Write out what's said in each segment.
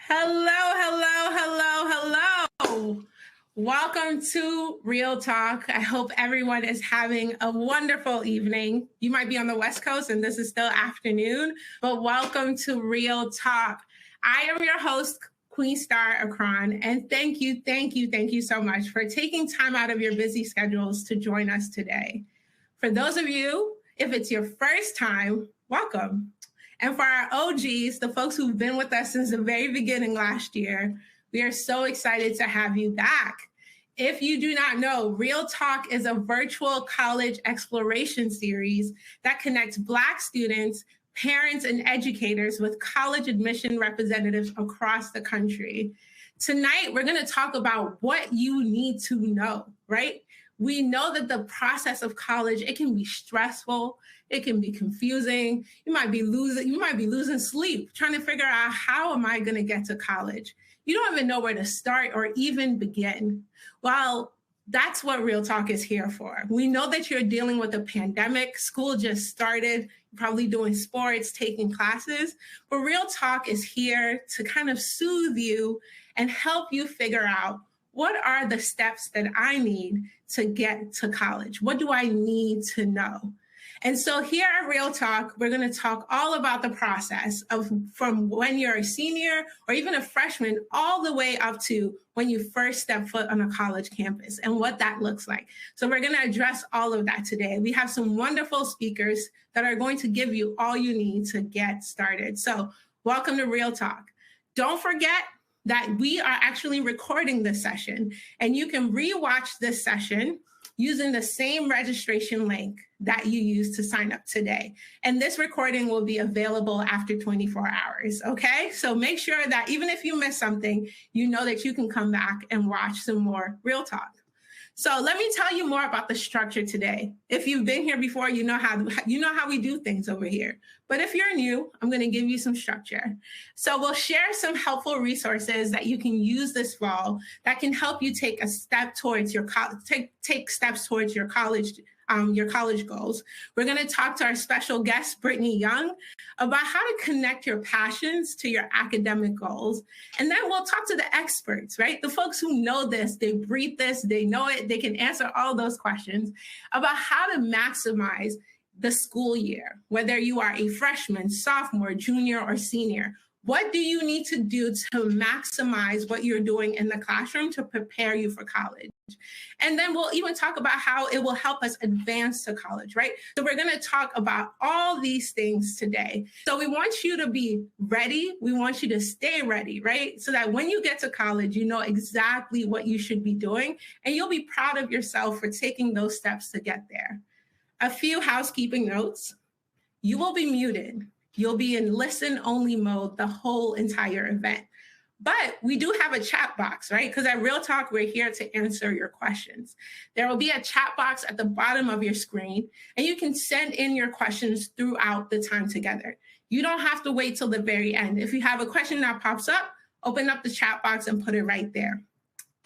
Hello, hello, hello, hello. Welcome to Real Talk. I hope everyone is having a wonderful evening. You might be on the West Coast and this is still afternoon, but welcome to Real Talk. I am your host, Queen Star Akron, and thank you so much for taking time out of your busy schedules to join us today. For those of you, if it's your first time, welcome. And for our OGs, the folks who've been with us since the very beginning last year, we are so excited to have you back. If you do not know, Real Talk is a virtual college exploration series that connects Black students, parents, and educators with college admission representatives across the country. Tonight, we're going to talk about what you need to know, right? We know that the process of college, it can be stressful. It can be confusing. You might be losing sleep trying to figure out, how am I going to get to college? You don't even know where to start or even begin. Well, that's what Real Talk is here for. We know that you're dealing with a pandemic. School just started, you're probably doing sports, taking classes, but Real Talk is here to kind of soothe you and help you figure out, what are the steps that I need to get to college? What do I need to know? And so here at Real Talk, we're going to talk all about the process of from when you're a senior or even a freshman all the way up to when you first step foot on a college campus and what that looks like. So we're going to address all of that today. We have some wonderful speakers that are going to give you all you need to get started. So welcome to Real Talk. Don't forget that we are actually recording this session, and you can rewatch this session using the same registration link that you used to sign up today. And this recording will be available after 24 hours, okay? So make sure that even if you miss something, you know that you can come back and watch some more Real Talk. So let me tell you more about the structure today. If you've been here before, you know how we do things over here. But if you're new, I'm going to give you some structure. So we'll share some helpful resources that you can use this fall that can help you take a step towards your take steps towards your college goals. We're going to talk to our special guest, Brittany Young, about how to connect your passions to your academic goals. And then we'll talk to the experts, right? The folks who know this, they breathe this, they know it, they can answer all those questions about how to maximize the school year, whether you are a freshman, sophomore, junior, or senior. What do you need to do to maximize what you're doing in the classroom to prepare you for college? And then we'll even talk about how it will help us advance to college, right? So we're going to talk about all these things today. So we want you to be ready. We want you to stay ready, right? So that when you get to college, you know exactly what you should be doing, and you'll be proud of yourself for taking those steps to get there. A few housekeeping notes. You will be muted. You'll be in listen-only mode the whole entire event. But we do have a chat box, right? Because at Real Talk, we're here to answer your questions. There will be a chat box at the bottom of your screen, and you can send in your questions throughout the time together. You don't have to wait till the very end. If you have a question that pops up, open up the chat box and put it right there.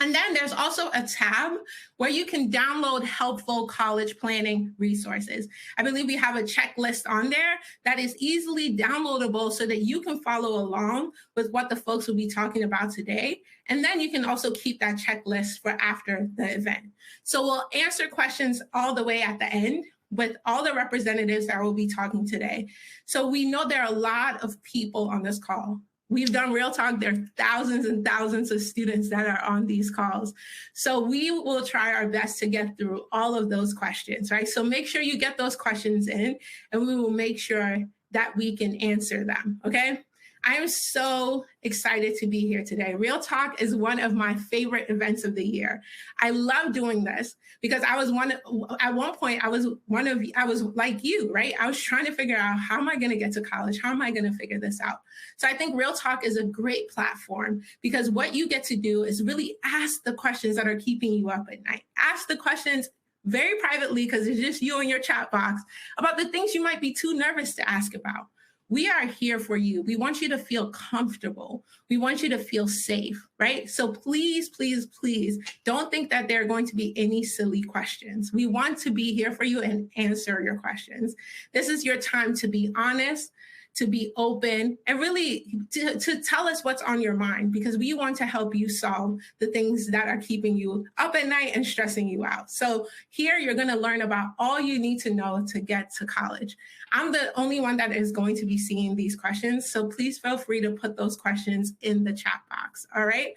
And then there's also a tab where you can download helpful college planning resources. I believe we have a checklist on there that is easily downloadable so that you can follow along with what the folks will be talking about today. And then you can also keep that checklist for after the event. So we'll answer questions all the way at the end with all the representatives that will be talking today. So we know there are a lot of people on this call. We've done Real Talk. There are thousands and thousands of students that are on these calls. So we will try our best to get through all of those questions, right? So make sure you get those questions in, and we will make sure that we can answer them, okay? I am so excited to be here today. Real Talk is one of my favorite events of the year. I love doing this because at one point I was like you, right? I was trying to figure out, how am I going to get to college? How am I going to figure this out? So I think Real Talk is a great platform because what you get to do is really ask the questions that are keeping you up at night. Ask the questions very privately, because it's just you and your chat box, about the things you might be too nervous to ask about. We are here for you. We want you to feel comfortable. We want you to feel safe, right? So please, please, please don't think that there are going to be any silly questions. We want to be here for you and answer your questions. This is your time to be honest, to be open, and really to tell us what's on your mind, because we want to help you solve the things that are keeping you up at night and stressing you out. So here you're going to learn about all you need to know to get to college. I'm the only one that is going to be seeing these questions, so please feel free to put those questions in the chat box. All right.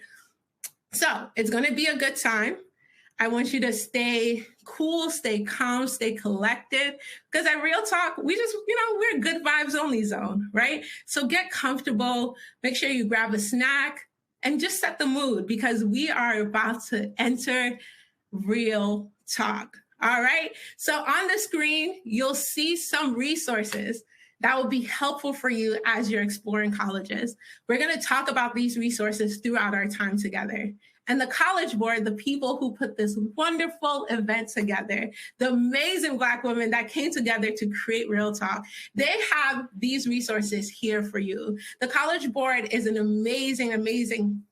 So it's going to be a good time. I want you to stay cool, stay calm, stay collected, because at Real Talk, we just, we're a good vibes only zone, right? So get comfortable, make sure you grab a snack, and just set the mood, because we are about to enter Real Talk. All right. So on the screen, you'll see some resources that will be helpful for you as you're exploring colleges. We're going to talk about these resources throughout our time together. And the College Board, the people who put this wonderful event together, the amazing Black women that came together to create Real Talk, they have these resources here for you. The College Board is an amazing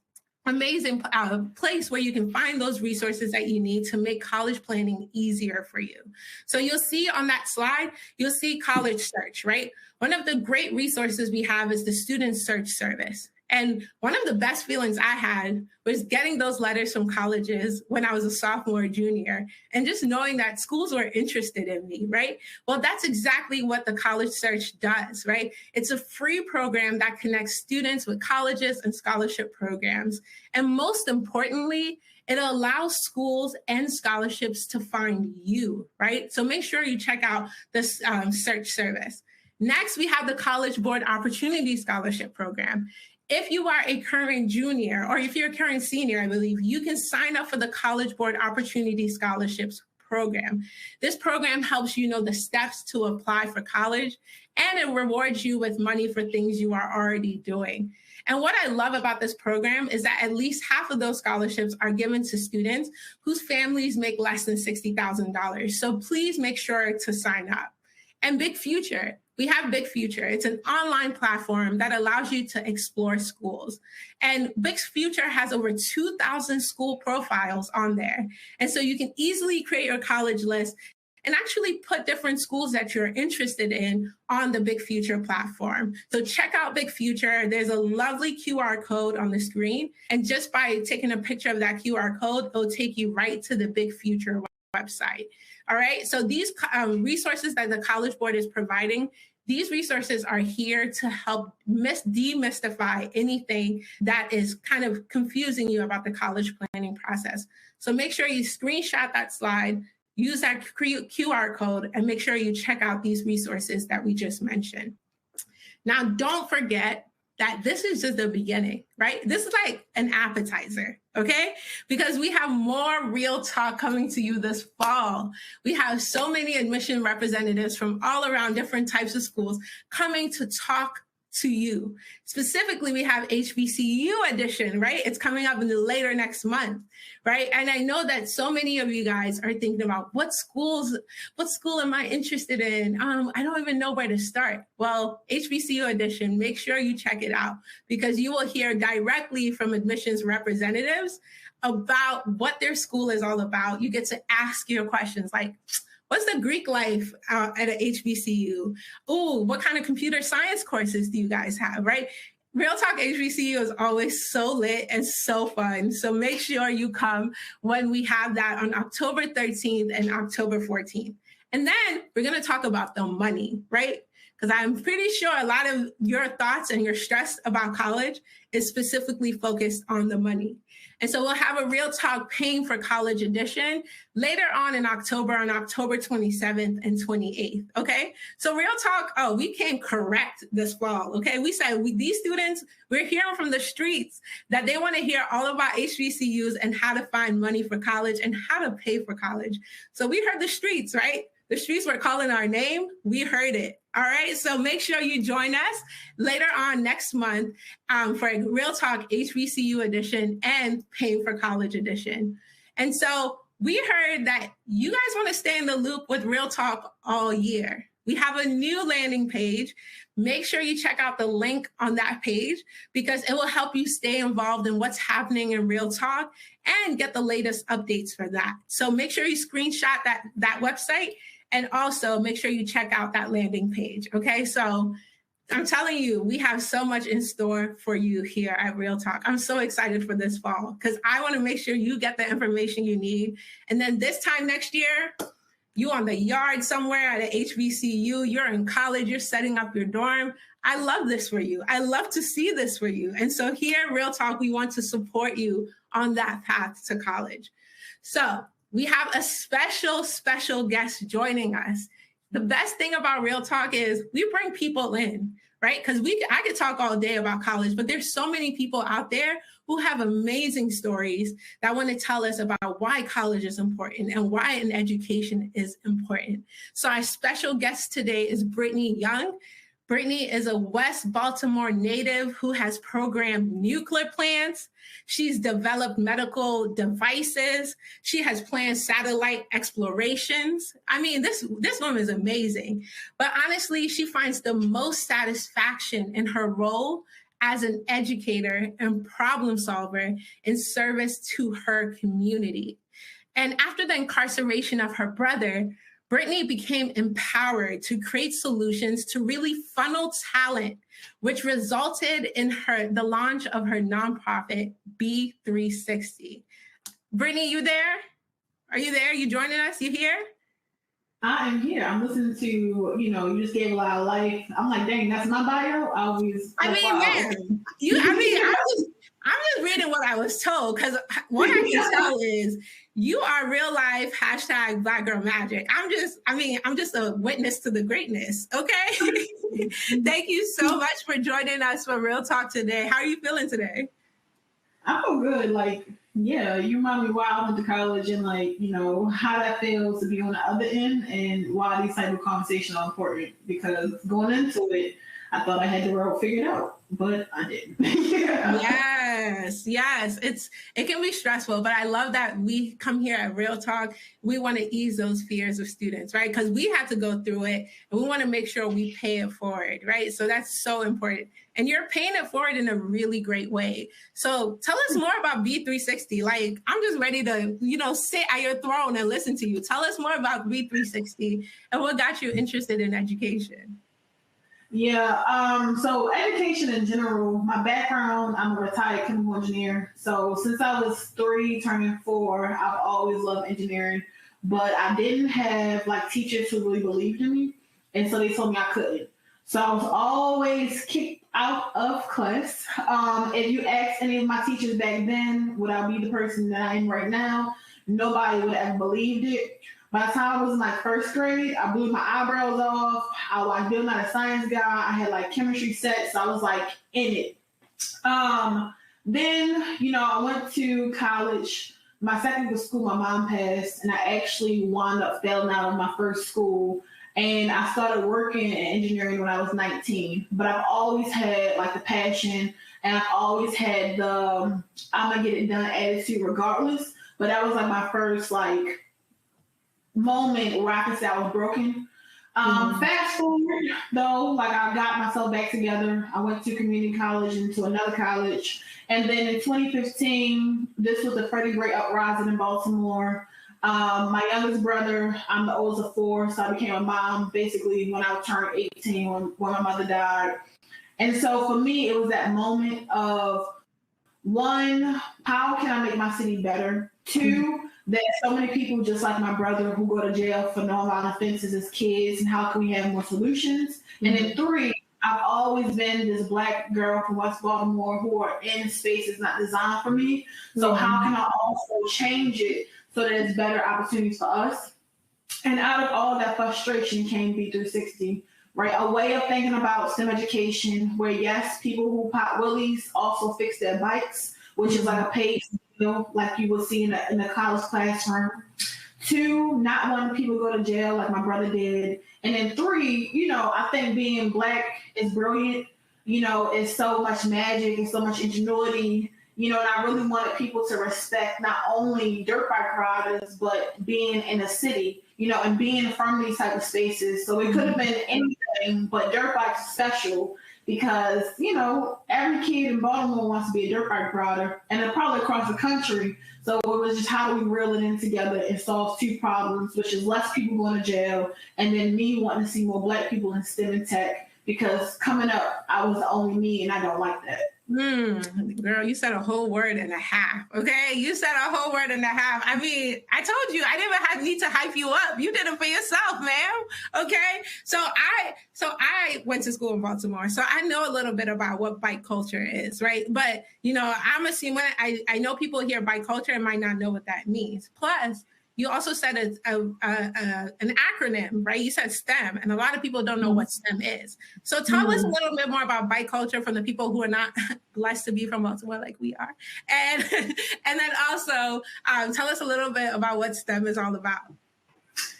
place where you can find those resources that you need to make college planning easier for you. So you'll see on that slide, you'll see College Search, right? One of the great resources we have is the Student Search Service. And one of the best feelings I had was getting those letters from colleges when I was a sophomore or junior, and just knowing that schools were interested in me, right? Well, that's exactly what the College Search does, right? It's a free program that connects students with colleges and scholarship programs. And most importantly, it allows schools and scholarships to find you, right? So make sure you check out this search service. Next, we have the College Board Opportunity Scholarship Program. If you are a current junior, or if you're a current senior, I believe, you can sign up for the College Board Opportunity Scholarships Program. This program helps you know the steps to apply for college, and it rewards you with money for things you are already doing. And what I love about this program is that at least half of those scholarships are given to students whose families make less than $60,000. So please make sure to sign up. And Big Future. We have Big Future. It's an online platform that allows you to explore schools. And Big Future has over 2,000 school profiles on there. And so you can easily create your college list and actually put different schools that you're interested in on the Big Future platform. So check out Big Future. There's a lovely QR code on the screen. And just by taking a picture of that QR code, it'll take you right to the Big Future website. All right, so these resources that the College Board is providing, these resources are here to help demystify anything that is kind of confusing you about the college planning process. So make sure you screenshot that slide, use that QR code, and make sure you check out these resources that we just mentioned. Now, don't forget that this is just the beginning, right? This is like an appetizer, okay? Because we have more Real Talk coming to you this fall. We have so many admission representatives from all around different types of schools coming to talk to you. Specifically, we have HBCU edition, right? It's coming up in the later next month, right? And I know that so many of you guys are thinking about what school am I interested in? I don't even know where to start. Well, HBCU edition, make sure you check it out, because you will hear directly from admissions representatives about what their school is all about. You get to ask your questions like, what's the Greek life at an HBCU? Oh, what kind of computer science courses do you guys have, right? Real Talk HBCU is always so lit and so fun. So make sure you come when we have that on October 13th and October 14th. And then we're going to talk about the money, right? Because I'm pretty sure a lot of your thoughts and your stress about college is specifically focused on the money. And so we'll have a Real Talk Paying for College edition later on in October, on October 27th and 28th, okay? So Real Talk, we came correct this fall, okay? We said these students, we're hearing from the streets that they want to hear all about HBCUs and how to find money for college and how to pay for college. So we heard the streets, right? The streets were calling our name. We heard it. All right. So make sure you join us later on next month for a Real Talk HBCU edition and Paying for College edition. And so we heard that you guys want to stay in the loop with Real Talk all year. We have a new landing page. Make sure you check out the link on that page, because it will help you stay involved in what's happening in Real Talk and get the latest updates for that. So make sure you screenshot that website, and also make sure you check out that landing page. Okay, so I'm telling you, we have so much in store for you here at Real Talk. I'm so excited for this fall because I want to make sure you get the information you need. And then this time next year, you on the yard somewhere at an HBCU, you're in college, you're setting up your dorm. I love this for you. I love to see this for you. And so here at Real Talk, we want to support you on that path to college. So we have a special guest joining us. The best thing about Real Talk is we bring people in, right? Because I could talk all day about college, but there's so many people out there who have amazing stories that want to tell us about why college is important and why an education is important. So our special guest today is Brittany Young. Brittany is a West Baltimore native who has programmed nuclear plants. She's developed medical devices. She has planned satellite explorations. I mean, this woman is amazing. But honestly, she finds the most satisfaction in her role as an educator and problem solver in service to her community. And after the incarceration of her brother, Brittany became empowered to create solutions to really funnel talent, which resulted in the launch of her nonprofit, B360. Brittany, you there? Are you there? You joining us? You here? I am here. I'm listening to, you just gave a lot of life. I'm like, dang, that's my bio. I'm just reading what I was told, because what I can tell is you are real life # Black Girl Magic. I'm just a witness to the greatness. Okay. Thank you so much for joining us for Real Talk today. How are you feeling today? I feel good. You remind me why I went to college and how that feels to be on the other end and why these type of conversations are important, because going into it, I thought I had the road figured out, but I didn't. Yes. It can be stressful, but I love that we come here at Real Talk. We want to ease those fears of students, right? Because we had to go through it and we want to make sure we pay it forward, right? So that's so important. And you're paying it forward in a really great way. So tell us more about B360. I'm just ready to, sit at your throne and listen to you. Tell us more about B360 and what got you interested in education. Yeah, so education in general, my background, I'm a retired chemical engineer. So since I was 3 turning 4, I've always loved engineering, but I didn't have teachers who really believed in me. And so they told me I couldn't. So I was always kicked out of class. If you ask any of my teachers back then, would I be the person that I am right now? Nobody would have believed it. By the time I was in first grade, I blew my eyebrows off. I was still not a science guy. I had chemistry sets. So I was in it. Then, I went to college. My second school, my mom passed, and I actually wound up failing out of my first school. And I started working in engineering when I was 19. But I've always had the passion, and I've always had the I'm gonna get it done attitude regardless. But that was my first moment where I could say I was broken. Fast forward though, I got myself back together. I went to community college and to another college. And then in 2015, this was the Freddie Gray uprising in Baltimore. My youngest brother, I'm the oldest of 4, so I became a mom basically when I turned 18 when my mother died. And so for me, it was that moment of 1, how can I make my city better? 2, there's so many people just like my brother who go to jail for nonviolent offenses as kids, and how can we have more solutions? Mm-hmm. And then 3, I've always been this Black girl from West Baltimore who are in spaces not designed for me. So how can I also change it so that it's better opportunities for us? And out of all that frustration came B360, right? A way of thinking about STEM education where, yes, people who pop willies also fix their bikes, which is a paid like you would see in a college classroom. 2, not wanting people to go to jail like my brother did. And then 3, I think being Black is brilliant. It's so much magic and so much ingenuity. And I really wanted people to respect not only dirt bike riders, but being in a city, and being from these type of spaces. So it could have been anything, but dirt bikes are special. Because, every kid in Baltimore wants to be a dirt bike rider, and they're probably across the country. So it was just how do we reel it in together and solve 2 problems, which is less people going to jail, and then me wanting to see more Black people in STEM and tech, because coming up, I was the only me, and I don't like that. Girl, you said a whole word and a half. Okay, you said a whole word and a half. I mean, I told you I didn't need to hype you up. You did it for yourself, ma'am. Okay, so I went to school in Baltimore, so I know a little bit about what bike culture is, right? But you know, I'm assuming I know people hear bike culture and might not know what that means. Plus, you also said an acronym, right? You said STEM, and a lot of people don't know what STEM is. So tell us a little bit more about bike culture from the people who are not blessed to be from Baltimore like we are. And then also tell us a little bit about what STEM is all about.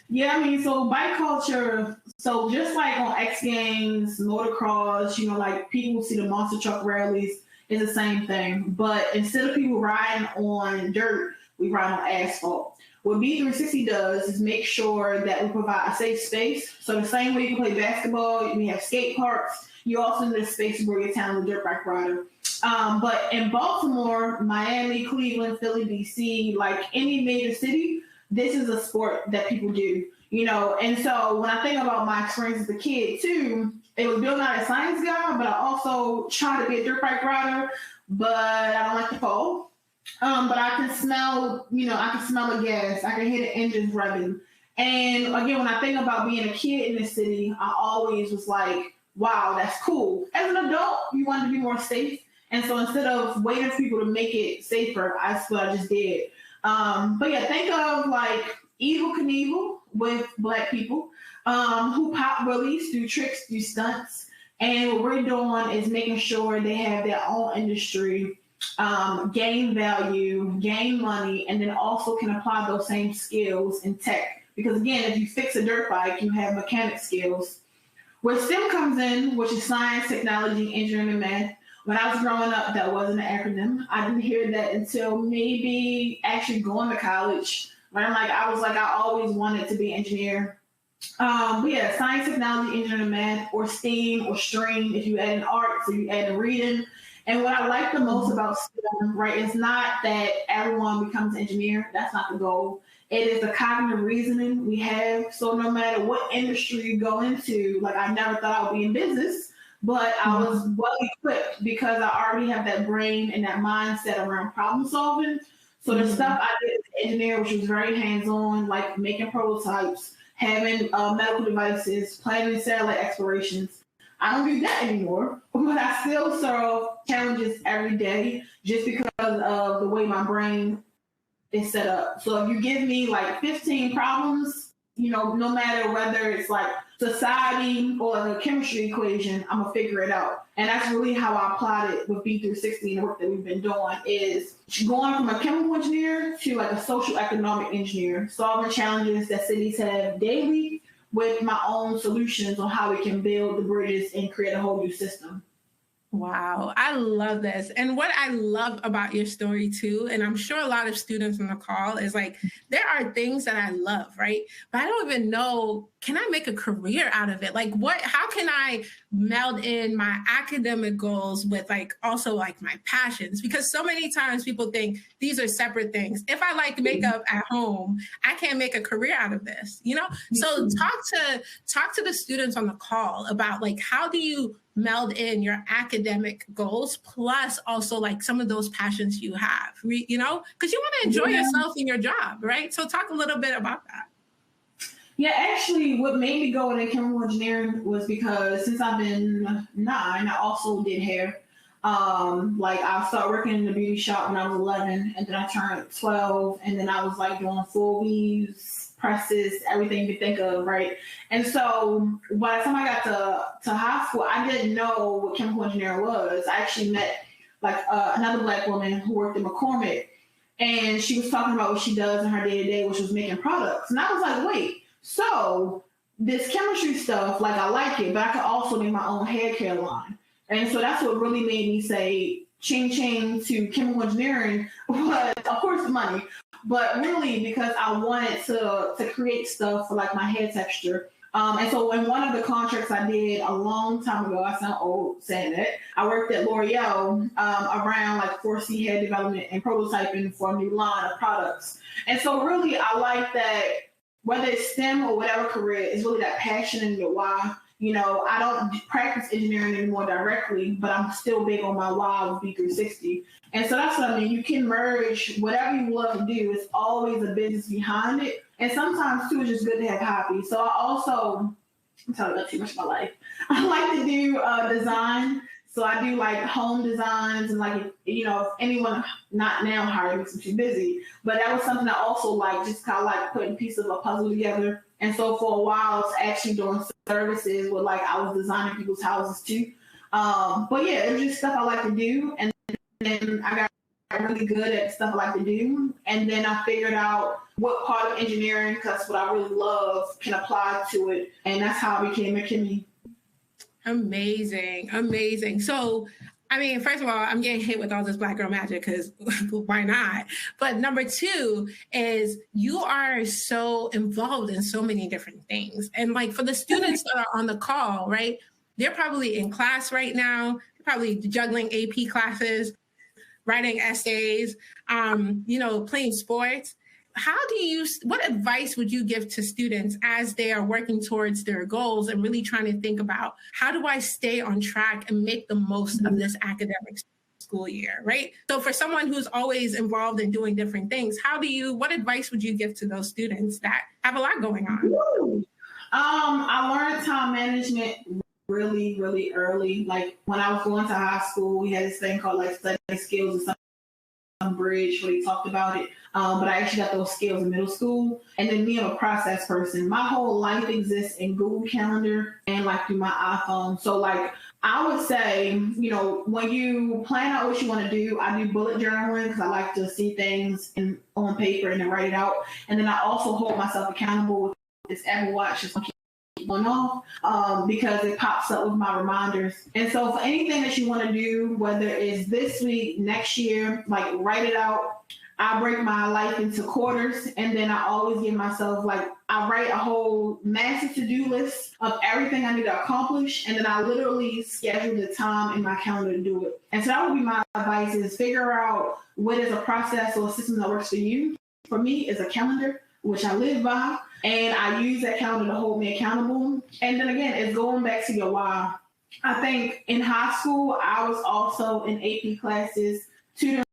Yeah, I mean, so bike culture, so just like on X Games, motocross, you know, like people see the monster truck rallies, it's the same thing. But instead of people riding on dirt, we ride on asphalt. What B360 does is make sure that we provide a safe space. So the same way you can play basketball, we have skate parks, you also need a space where you're a talented dirt bike rider. But in Baltimore, Miami, Cleveland, Philly, DC, like any major city, this is a sport that people do, you know. And so when I think about my experience as a kid too, it was built out a science guy, but I also try to be a dirt bike rider, but I don't like to fall. But I can smell, you know, I can smell the gas. I can hear the engines revving. And again, when I think about being a kid in the city, I always was like, wow, that's cool. As an adult, you want to be more safe. And so instead of waiting for people to make it safer, that's what I just did. But yeah, think of like Evel Knievel with Black people who pop willies, do tricks, do stunts. And what we're doing is making sure they have their own industry, gain value, gain money, and then also can apply those same skills in tech. Because again, if you fix a dirt bike, you have mechanic skills. Where STEM comes in, which is science, technology, engineering, and math. When I was growing up, that wasn't an acronym. I didn't hear that until maybe actually going to college. When I always wanted to be an engineer. We had science, technology, engineering, and math, or STEAM, or STREAM if you add in art, so you add in reading. And what I like the most about STEM, right, is not that everyone becomes an engineer. That's not the goal. It is the cognitive reasoning we have. So no matter what industry you go into, like I never thought I would be in business, but I was well equipped because I already have that brain and that mindset around problem solving. So the stuff I did as an engineer, which was very hands-on, like making prototypes, having medical devices, planning satellite explorations, I don't do that anymore, but I still solve challenges every day just because of the way my brain is set up. So if you give me like 15 problems, you know, no matter whether it's like society or the chemistry equation, I'm gonna figure it out. And that's really how I applied it with B360 and the work that we've been doing is going from a chemical engineer to like a social economic engineer, solving challenges that cities have daily, with my own solutions on how we can build the bridges and create a whole new system. Wow, I love this. And what I love about your story too, and I'm sure a lot of students on the call is like, there are things that I love, right? But I don't even know, can I make a career out of it? Like how can I meld in my academic goals with like also like my passions? Because so many times people think these are separate things. If I like makeup at home, I can't make a career out of this, you know? So talk to the students on the call about like, how do you meld in your academic goals plus also like some of those passions you have, you know, because you want to enjoy yourself in your job, right? So talk a little bit about that. Yeah, actually what made me go into chemical engineering was because since I've been 9, I also did hair. Like I started working in the beauty shop when I was 11 and then I turned 12 and then I was like doing full weaves, presses, everything you think of, right? And so by the time I got to high school, I didn't know what chemical engineering was. I actually met like another Black woman who worked at McCormick, and she was talking about what she does in her day-to-day, which was making products. And I was like, wait, so this chemistry stuff, like I like it, but I could also make my own hair care line. And so that's what really made me say ching ching to chemical engineering was, of course, money, but really because I wanted to create stuff for like my hair texture. And so in one of the contracts I did a long time ago, I sound old saying that, I worked at L'Oreal around like 4C hair development and prototyping for a new line of products. And so really I like that whether it's STEM or whatever career, it's really that passion and the why. I don't practice engineering anymore directly, but I'm still big on my why with B360. And so that's what I mean. You can merge whatever you love to do. It's always a business behind it. And sometimes, too, it's just good to have hobbies. So I'm telling you too much of my life. I like to do design. So I do like home designs and if anyone not now hiring me, I'm too busy. But that was something I also like, just kind of like putting pieces of a puzzle together. And so for a while, I was actually doing services where I was designing people's houses too. But yeah, it was just stuff I like to do. And then I got really good at stuff I like to do. And then I figured out what part of engineering, because what I really love, can apply to it. And that's how I became a chemie. Amazing. Amazing. So, I mean, first of all, I'm getting hit with all this Black girl magic because why not? But number two is you are so involved in so many different things. And for the students that are on the call, right? They're probably in class right now, they're probably juggling AP classes, writing essays, playing sports. What advice would you give to students as they are working towards their goals and really trying to think about how do I stay on track and make the most of this academic school year, right? So for someone who's always involved in doing different things, what advice would you give to those students that have a lot going on? I learned time management really, really early. When I was going to high school, we had this thing called study skills or some bridge where they talked about it. But I actually got those skills in middle school. And then me, I'm a process person. My whole life exists in Google Calendar and through my iPhone. So I would say, when you plan out what you want to do, I do bullet journaling because I like to see things on paper and then write it out. And then I also hold myself accountable with this Apple Watch just keep going off because it pops up with my reminders. And so for anything that you want to do, whether it's this week, next year, write it out. I break my life into quarters, and then I always give myself I write a whole massive to-do list of everything I need to accomplish, and then I literally schedule the time in my calendar to do it. And so that would be my advice: is figure out what is a process or a system that works for you. For me, it's a calendar, which I live by, and I use that calendar to hold me accountable. And then again, it's going back to your why. I think in high school, I was also in AP classes, tutoring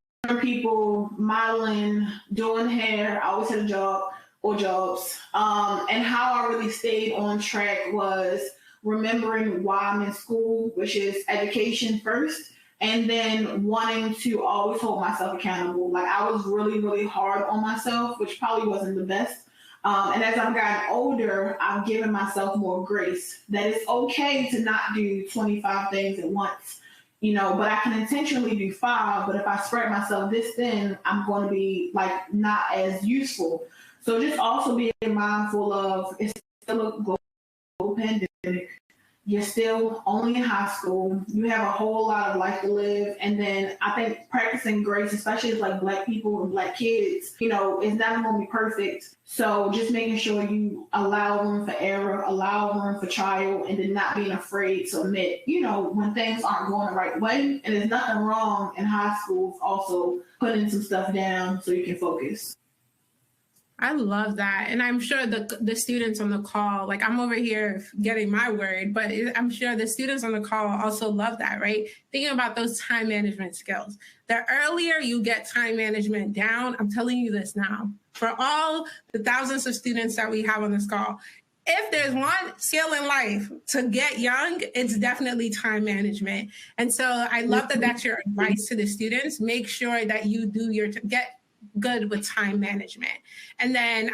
people, modeling, doing hair. I always had a job or jobs. And how I really stayed on track was remembering why I'm in school, which is education first, and then wanting to always hold myself accountable. I was really, really hard on myself, which probably wasn't the best. And as I've gotten older, I've given myself more grace that it's okay to not do 25 things at once. But I can intentionally do 5, but if I spread myself this thin, I'm going to be not as useful. So just also being mindful of it's still a global pandemic. You're still only in high school. You have a whole lot of life to live. And then I think practicing grace, especially with Black people and Black kids, is never going to be perfect. So just making sure you allow room for error, allow room for trial, and then not being afraid to admit, when things aren't going the right way. And there's nothing wrong in high school also putting some stuff down so you can focus. I love that. And I'm sure the students on the call, I'm over here getting my word, but I'm sure the students on the call also love that, right? Thinking about those time management skills. The earlier you get time management down, I'm telling you this now, for all the thousands of students that we have on this call, if there's one skill in life to get young, it's definitely time management. And so I love that that's your advice to the students. Make sure that you do get good with time management. And then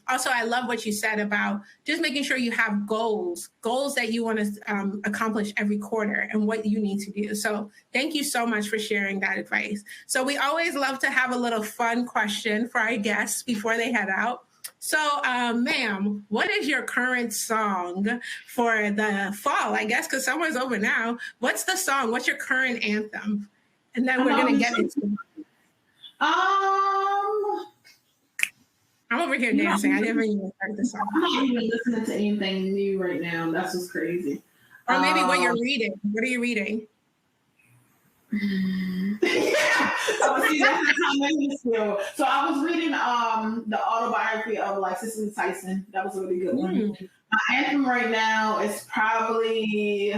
also, I love what you said about just making sure you have goals that you want to accomplish every quarter and what you need to do. So thank you so much for sharing that advice. So we always love to have a little fun question for our guests before they head out. So, ma'am, what is your current song for the fall, I guess, because summer's over now. What's the song? What's your current anthem? And then we're going to get into it. I'm over here dancing. I never even heard the song. I'm not even listening to anything new right now. That's just crazy. Or maybe what you're reading. What are you reading? So I was reading the autobiography of like Cicely Tyson. That was a really good one. My anthem right now is probably,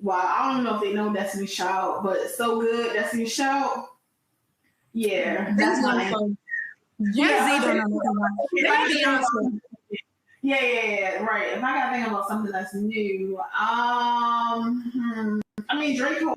well, I don't know if they know Destiny's Child, but it's so good. Destiny's Child. Yeah, that's my anthem. Yeah, right. If I gotta think about something that's new, I mean Draco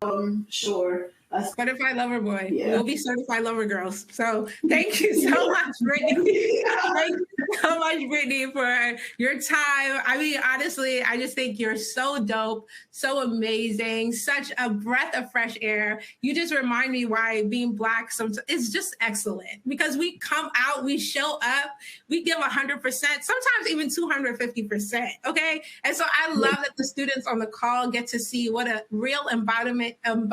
album, sure. Certified Lover Boy. Yeah. We'll be certified lover girls. So thank you so much, Brittany. Thank you so much, Brittany, for your time. I mean, honestly, I just think you're so dope, so amazing, such a breath of fresh air. You just remind me why being Black is just excellent, because we come out, we show up, we give 100%, sometimes even 250%. Okay. And so I love that the students on the call get to see what a real embodiment of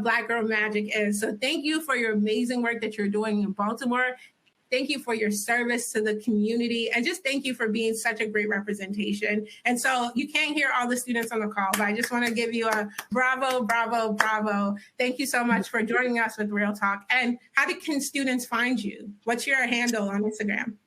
Black Girl Magic is. So thank you for your amazing work that you're doing in Baltimore. Thank you for your service to the community. And just thank you for being such a great representation. And so you can't hear all the students on the call, but I just want to give you a bravo, bravo, bravo. Thank you so much for joining us with Real Talk. And how can students find you? What's your handle on Instagram?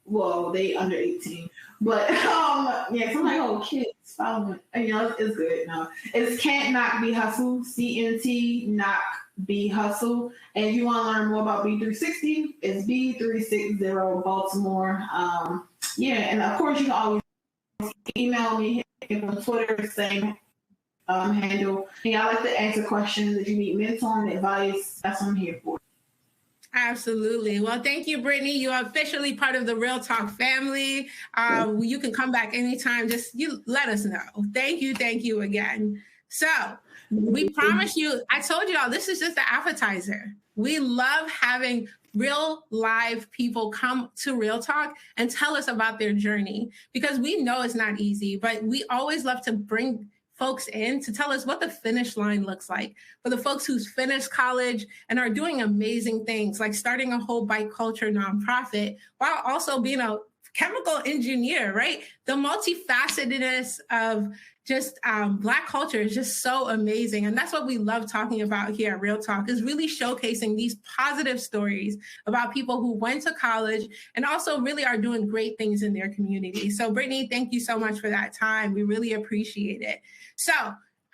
Well, they under 18. But yeah, some like, oh, kids, follow me. You know, it's good. No, it's Can't Knock Be Hustle, CNT Knock Be Hustle. And if you want to learn more about B360, it's B360 Baltimore. Yeah, and of course you can always email me on Twitter, same handle. And I like to answer questions if you need mentoring, advice. That's what I'm here for. Absolutely. Well, thank you, Brittany. You are officially part of the Real Talk family. You can come back anytime. Just let us know. Thank you again. So we promise you, I told you all, this is just the appetizer. We love having real live people come to Real Talk and tell us about their journey, because we know it's not easy, but we always love to bring folks in to tell us what the finish line looks like for the folks who's finished college and are doing amazing things, like starting a whole bike culture nonprofit while also being a chemical engineer, right? The multifacetedness of just Black culture is just so amazing. And that's what we love talking about here at Real Talk, is really showcasing these positive stories about people who went to college and also really are doing great things in their community. So Brittany, thank you so much for that time. We really appreciate it. So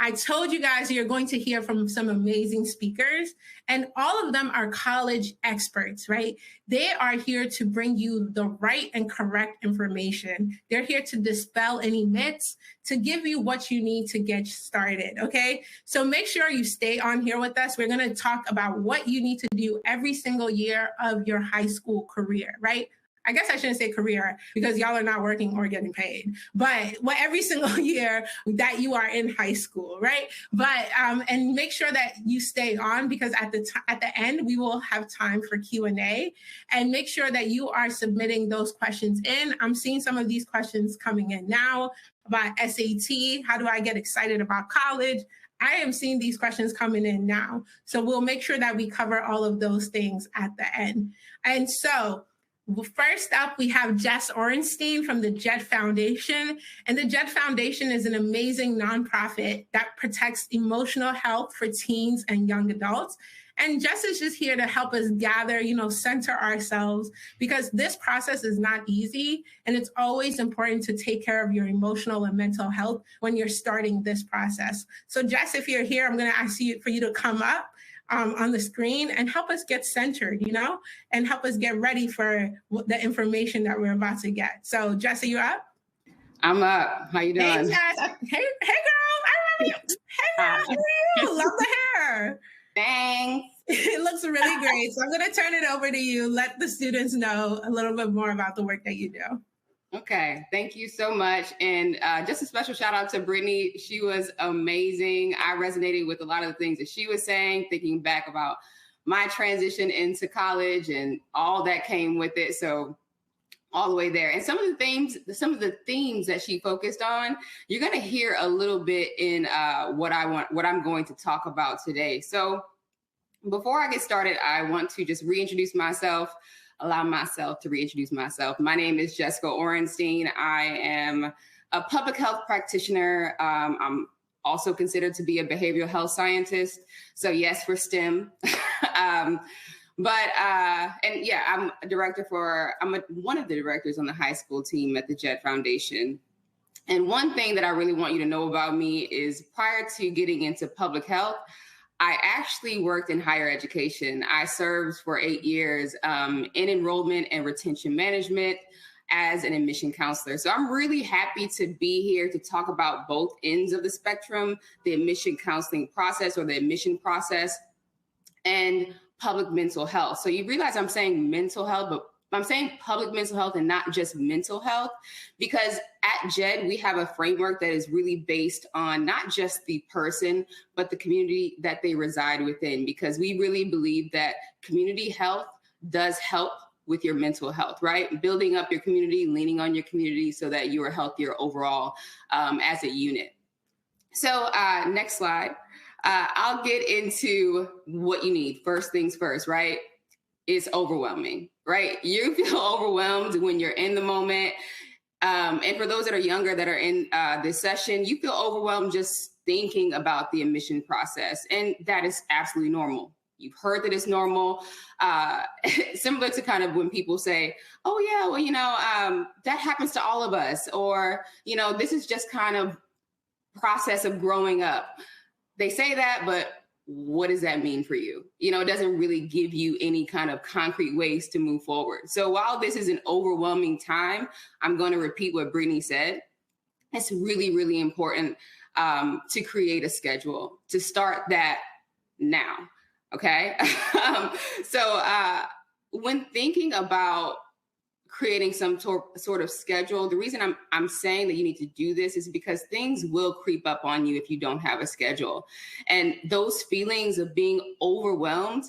I told you guys you're going to hear from some amazing speakers, and all of them are college experts, right? They are here to bring you the right and correct information. They're here to dispel any myths, to give you what you need to get started, okay? So make sure you stay on here with us. We're gonna talk about what you need to do every single year of your high school career, right? I guess I shouldn't say career, because y'all are not working or getting paid, but every single year that you are in high school, right? But and make sure that you stay on, because at the end we will have time for Q&A, and make sure that you are submitting those questions in. I'm seeing some of these questions coming in now about SAT. How do I get excited about college? I am seeing these questions coming in now. So we'll make sure that we cover all of those things at the end. And so first up, we have Jess Orenstein from the Jet Foundation. And the Jet Foundation is an amazing nonprofit that protects emotional health for teens and young adults. And Jess is just here to help us gather, center ourselves, because this process is not easy. And it's always important to take care of your emotional and mental health when you're starting this process. So Jess, if you're here, I'm going to ask you for you to come up on the screen and help us get centered, and help us get ready for the information that we're about to get. So Jess, are you up? I'm up. How you doing? Hey, Jess. Hey girl. I remember you. Hey girl, how are you? Love the hair. Thanks. It looks really great. So I'm going to turn it over to you. Let the students know a little bit more about the work that you do. Okay, thank you so much. And just a special shout out to Brittany. She was amazing. I resonated with a lot of the things that she was saying, thinking back about my transition into college and all that came with it. So all the way there. And some of the themes that she focused on, you're going to hear a little bit in what I'm going to talk about today. So before I get started, I want to just reintroduce myself. Allow myself to reintroduce myself. My name is Jessica Orenstein. I am a public health practitioner. I'm also considered to be a behavioral health scientist. So yes, for STEM. And yeah, I'm one of the directors on the high school team at the Jet Foundation. And one thing that I really want you to know about me is prior to getting into public health, I actually worked in higher education. I served for 8 years in enrollment and retention management as an admission counselor. So I'm really happy to be here to talk about both ends of the spectrum, the admission counseling process or the admission process and public mental health. So you realize I'm saying mental health, but I'm saying public mental health and not just mental health, because at JED, we have a framework that is really based on not just the person, but the community that they reside within, because we really believe that community health does help with your mental health, right? Building up your community, leaning on your community so that you are healthier overall as a unit. So next slide. I'll get into what you need. First things first, right? It's overwhelming, right? You feel overwhelmed when you're in the moment. And for those that are younger that are in this session, you feel overwhelmed just thinking about the admission process. And that is absolutely normal. You've heard that it's normal. Similar to kind of when people say, oh yeah, well, that happens to all of us. Or, this is just kind of process of growing up. They say that, but what does that mean for you? It doesn't really give you any kind of concrete ways to move forward. So while this is an overwhelming time, I'm going to repeat what Brittany said. It's really, really important to create a schedule, to start that now. Okay. So when thinking about creating some sort of schedule, the reason I'm saying that you need to do this is because things will creep up on you if you don't have a schedule. And those feelings of being overwhelmed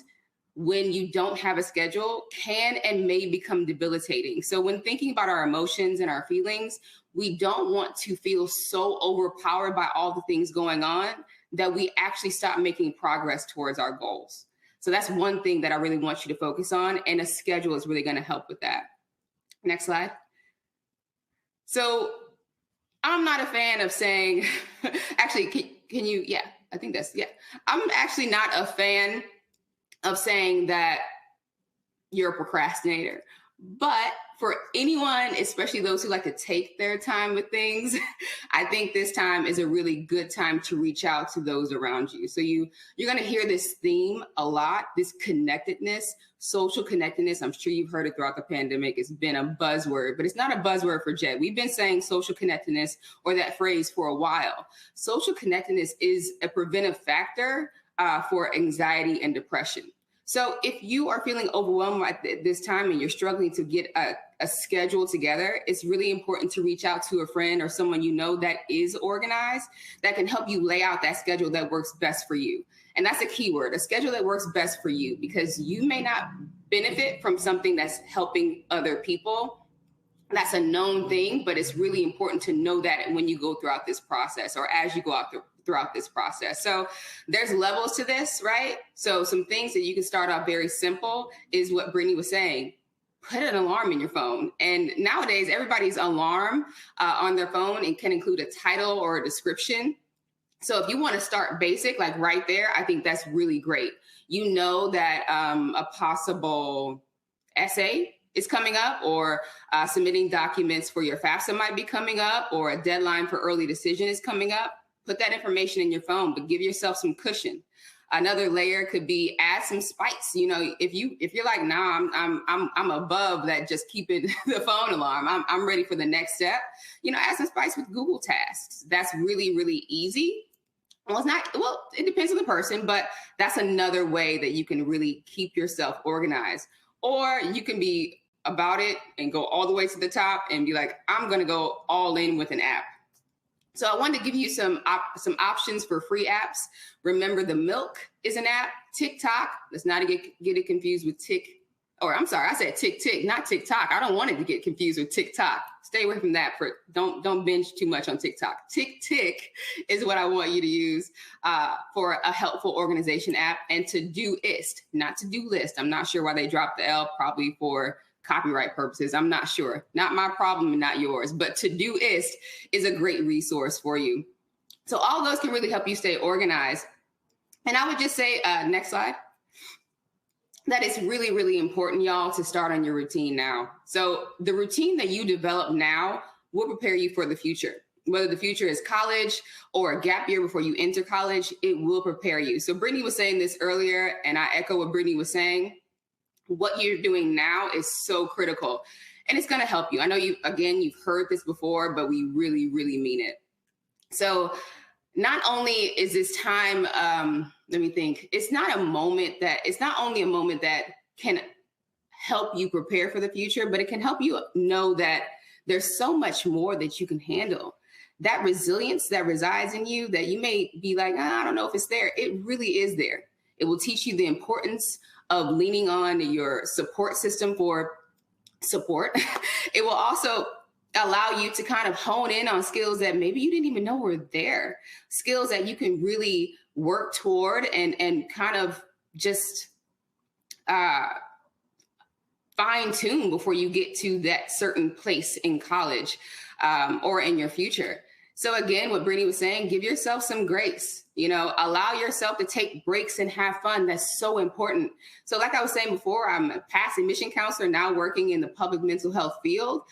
when you don't have a schedule can and may become debilitating. So when thinking about our emotions and our feelings, we don't want to feel so overpowered by all the things going on that we actually stop making progress towards our goals. So that's one thing that I really want you to focus on, and a schedule is really going to help with that. Next slide. So I'm not a fan of saying, actually, can you, yeah, I think that's, yeah. I'm actually not a fan of saying that you're a procrastinator. But for anyone, especially those who like to take their time with things, I think this time is a really good time to reach out to those around you. So you're going to hear this theme a lot, this connectedness, social connectedness. I'm sure you've heard it throughout the pandemic. It's been a buzzword, but it's not a buzzword for JED. We've been saying social connectedness or that phrase for a while. Social connectedness is a preventive factor for anxiety and depression. So if you are feeling overwhelmed at this time and you're struggling to get a schedule together, it's really important to reach out to a friend or someone you know that is organized, that can help you lay out that schedule that works best for you. And that's a key word, a schedule that works best for you, because you may not benefit from something that's helping other people. That's a known thing, but it's really important to know that when you go throughout this process or as you go out throughout this process. So there's levels to this, right? So some things that you can start off very simple is what Brittany was saying. Put an alarm in your phone. And nowadays, everybody's alarm on their phone and can include a title or a description. So if you want to start basic, like right there, I think that's really great. You know that a possible essay is coming up, or submitting documents for your FAFSA might be coming up, or a deadline for early decision is coming up. Put that information in your phone, but give yourself some cushion. Another layer could be add some spice. If you're like, nah, I'm above that, just keeping the phone alarm. I'm ready for the next step. Add some spice with Google Tasks. That's really, really easy. Well, it depends on the person, but that's another way that you can really keep yourself organized. Or you can be about it and go all the way to the top and be like, I'm going to go all in with an app. So I wanted to give you some options for free apps. Remember, The Milk is an app. TikTok, let's not get it confused with I said Tick, not TikTok. I don't want it to get confused with TikTok. Stay away from that. Don't binge too much on TikTok. Tick is what I want you to use for a helpful organization app. And Todoist, not to-do list. I'm not sure why they dropped the L, probably for copyright purposes. I'm not sure. Not my problem and not yours. But Todoist is a great resource for you. So all those can really help you stay organized. And I would just say, next slide, that it's really, really important, y'all, to start on your routine now. So the routine that you develop now will prepare you for the future. Whether the future is college or a gap year before you enter college, it will prepare you. So Brittany was saying this earlier, and I echo what Brittany was saying. What you're doing now is so critical, and it's going to help you. I know you've heard this before, but we really, really mean it. So not only is this time, let me think, it's not only a moment that can help you prepare for the future, but it can help you know that there's so much more that you can handle. That resilience that resides in you that you may be like, I don't know if it's there. It really is there. It will teach you the importance of leaning on your support system for support. It will also allow you to kind of hone in on skills that maybe you didn't even know were there, skills that you can really work toward and kind of just fine tune before you get to that certain place in college or in your future. So again, what Brittany was saying, give yourself some grace, allow yourself to take breaks and have fun. That's so important. So like I was saying before, I'm a past admission counselor now working in the public mental health field.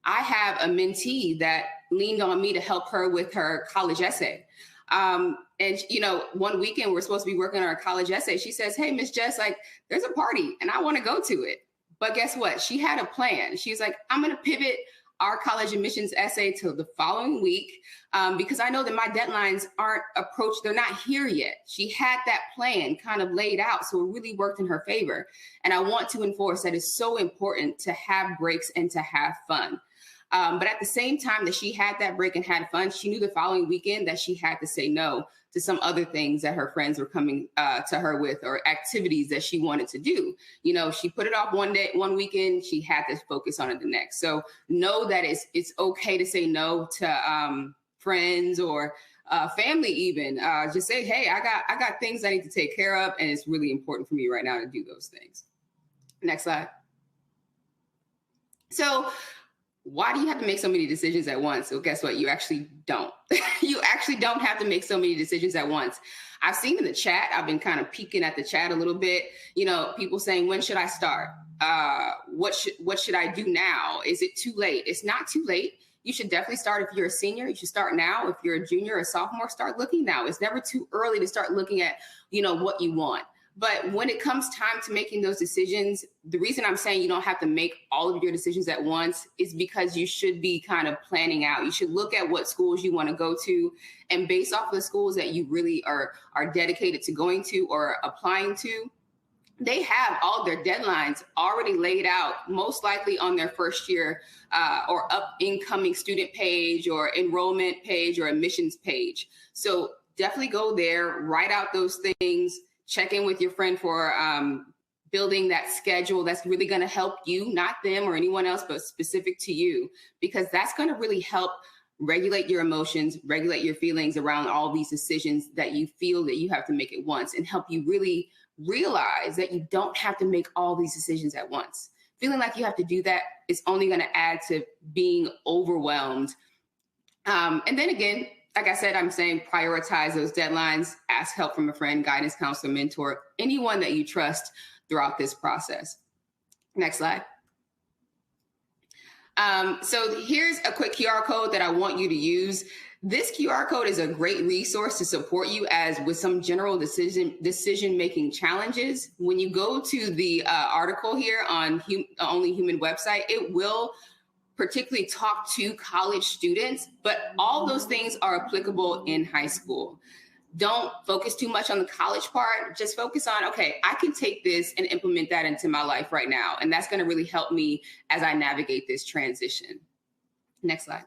I have a mentee that leaned on me to help her with her college essay. And, one weekend we're supposed to be working on our college essay. She says, hey, Miss Jess, there's a party and I want to go to it. But guess what? She had a plan. She's like, I'm going to pivot our college admissions essay to the following week because I know that my deadlines aren't approached. They're not here yet. She had that plan kind of laid out. So it really worked in her favor. And I want to enforce that it's so important to have breaks and to have fun. But at the same time that she had that break and had fun, she knew the following weekend that she had to say no to some other things that her friends were coming to her with or activities that she wanted to do. She put it off one weekend, she had to focus on it the next. So know that it's okay to say no to friends or family even. Just say, hey, I got things I need to take care of, and it's really important for me right now to do those things. Next slide. So why do you have to make so many decisions at once? So guess what? You actually don't. You actually don't have to make so many decisions at once. I've seen in the chat, I've been kind of peeking at the chat a little bit, people saying, when should I start? What should I do now? Is it too late? It's not too late. You should definitely start. If you're a senior, you should start now. If you're a junior or sophomore, start looking now. It's never too early to start looking at, what you want. But when it comes time to making those decisions, the reason I'm saying you don't have to make all of your decisions at once is because you should be kind of planning out. You should look at what schools you want to go to, and based off of the schools that you really are dedicated to going to or applying to, they have all their deadlines already laid out, most likely on their first year or incoming student page or enrollment page or admissions page. So definitely go there, write out those things. Check in with your friend for building that schedule that's really going to help you, not them or anyone else, but specific to you, because that's going to really help regulate your emotions, regulate your feelings around all these decisions that you feel that you have to make at once, and help you really realize that you don't have to make all these decisions at once. Feeling like you have to do that is only going to add to being overwhelmed. And then again, like I said, I'm saying prioritize those deadlines, ask help from a friend, guidance counselor, mentor, anyone that you trust throughout this process. Next slide. So here's a quick QR code that I want you to use. This QR code is a great resource to support you as with some general decision-making challenges. When you go to the article here on Only Human website, it will particularly talk to college students, but all those things are applicable in high school. Don't focus too much on the college part. Just focus on, okay, I can take this and implement that into my life right now. And that's going to really help me as I navigate this transition. Next slide.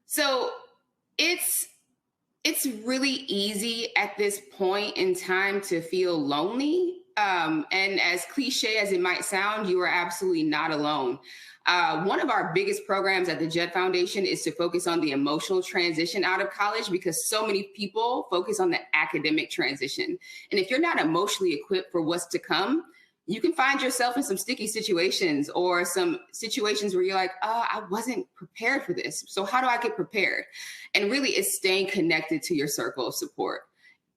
So it's really easy at this point in time to feel lonely. And as cliche as it might sound, you are absolutely not alone. One of our biggest programs at the Jed Foundation is to focus on the emotional transition out of college, because so many people focus on the academic transition. And if you're not emotionally equipped for what's to come, you can find yourself in some sticky situations or some situations where you're like, I wasn't prepared for this. So how do I get prepared? And really it's staying connected to your circle of support.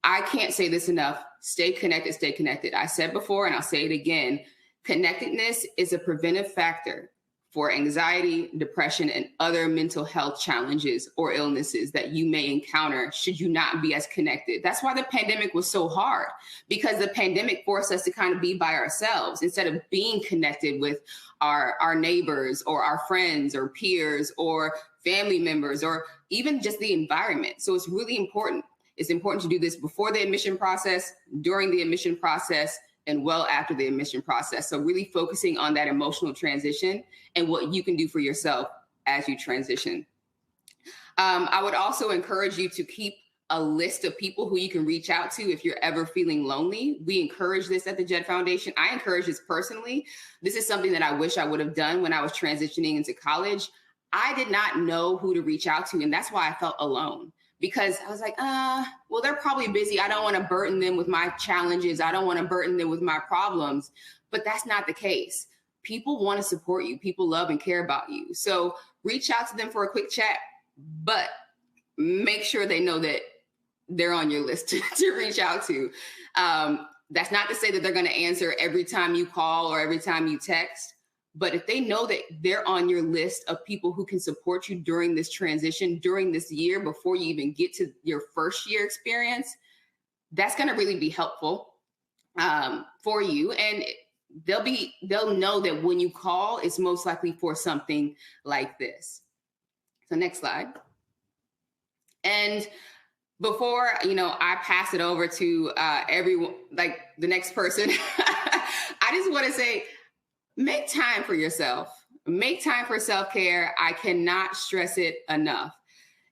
I can't say this enough. Stay connected, stay connected. I said before, and I'll say it again, connectedness is a preventive factor for anxiety, depression, and other mental health challenges or illnesses that you may encounter should you not be as connected. That's why the pandemic was so hard, because the pandemic forced us to kind of be by ourselves instead of being connected with our neighbors or our friends or peers or family members or even just the environment. So it's really important. It's important to do this before the admission process, during the admission process, and well after the admission process. So really focusing on that emotional transition and what you can do for yourself as you transition. I would also encourage you to keep a list of people who you can reach out to if you're ever feeling lonely. We encourage this at the Jed Foundation. I encourage this personally. This is something that I wish I would have done when I was transitioning into college. I did not know who to reach out to, and that's why I felt alone. Because I was like, well, they're probably busy. I don't want to burden them with my challenges. I don't want to burden them with my problems. But that's not the case. People want to support you. People love and care about you. So reach out to them for a quick chat, but make sure they know that they're on your list to reach out to. That's not to say that they're going to answer every time you call or every time you text. But if they know that they're on your list of people who can support you during this transition, during this year, before you even get to your first year experience, that's going to really be helpful for you. And they'll know that when you call, it's most likely for something like this. So next slide. And before, I pass it over to everyone, like the next person, I just want to say, make time for yourself. Make time for self-care. I cannot stress it enough.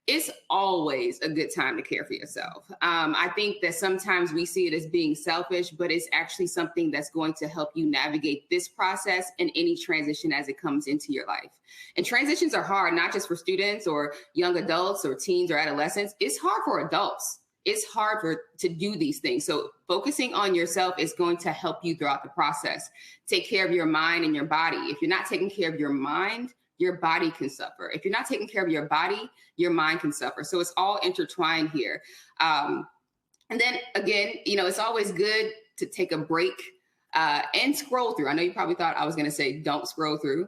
It's always a good time to care for yourself. I think that sometimes we see it as being selfish, but it's actually something that's going to help you navigate this process and any transition as it comes into your life. And transitions are hard, not just for students or young adults or teens or adolescents. It's hard for adults. It's hard to do these things. So focusing on yourself is going to help you throughout the process. Take care of your mind and your body. If you're not taking care of your mind, your body can suffer. If you're not taking care of your body, your mind can suffer. So it's all intertwined here. And then again, it's always good to take a break and scroll through. I know you probably thought I was going to say don't scroll through.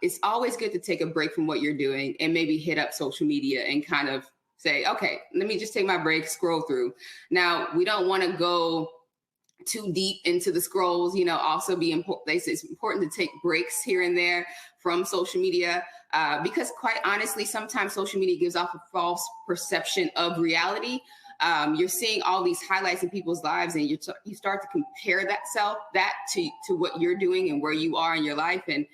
It's always good to take a break from what you're doing and maybe hit up social media and kind of say, okay, let me just take my break, scroll through. Now, we don't want to go too deep into the scrolls, also be important. It's important to take breaks here and there from social media because quite honestly, sometimes social media gives off a false perception of reality. You're seeing all these highlights in people's lives and you start to compare that to what you're doing and where you are in your life. And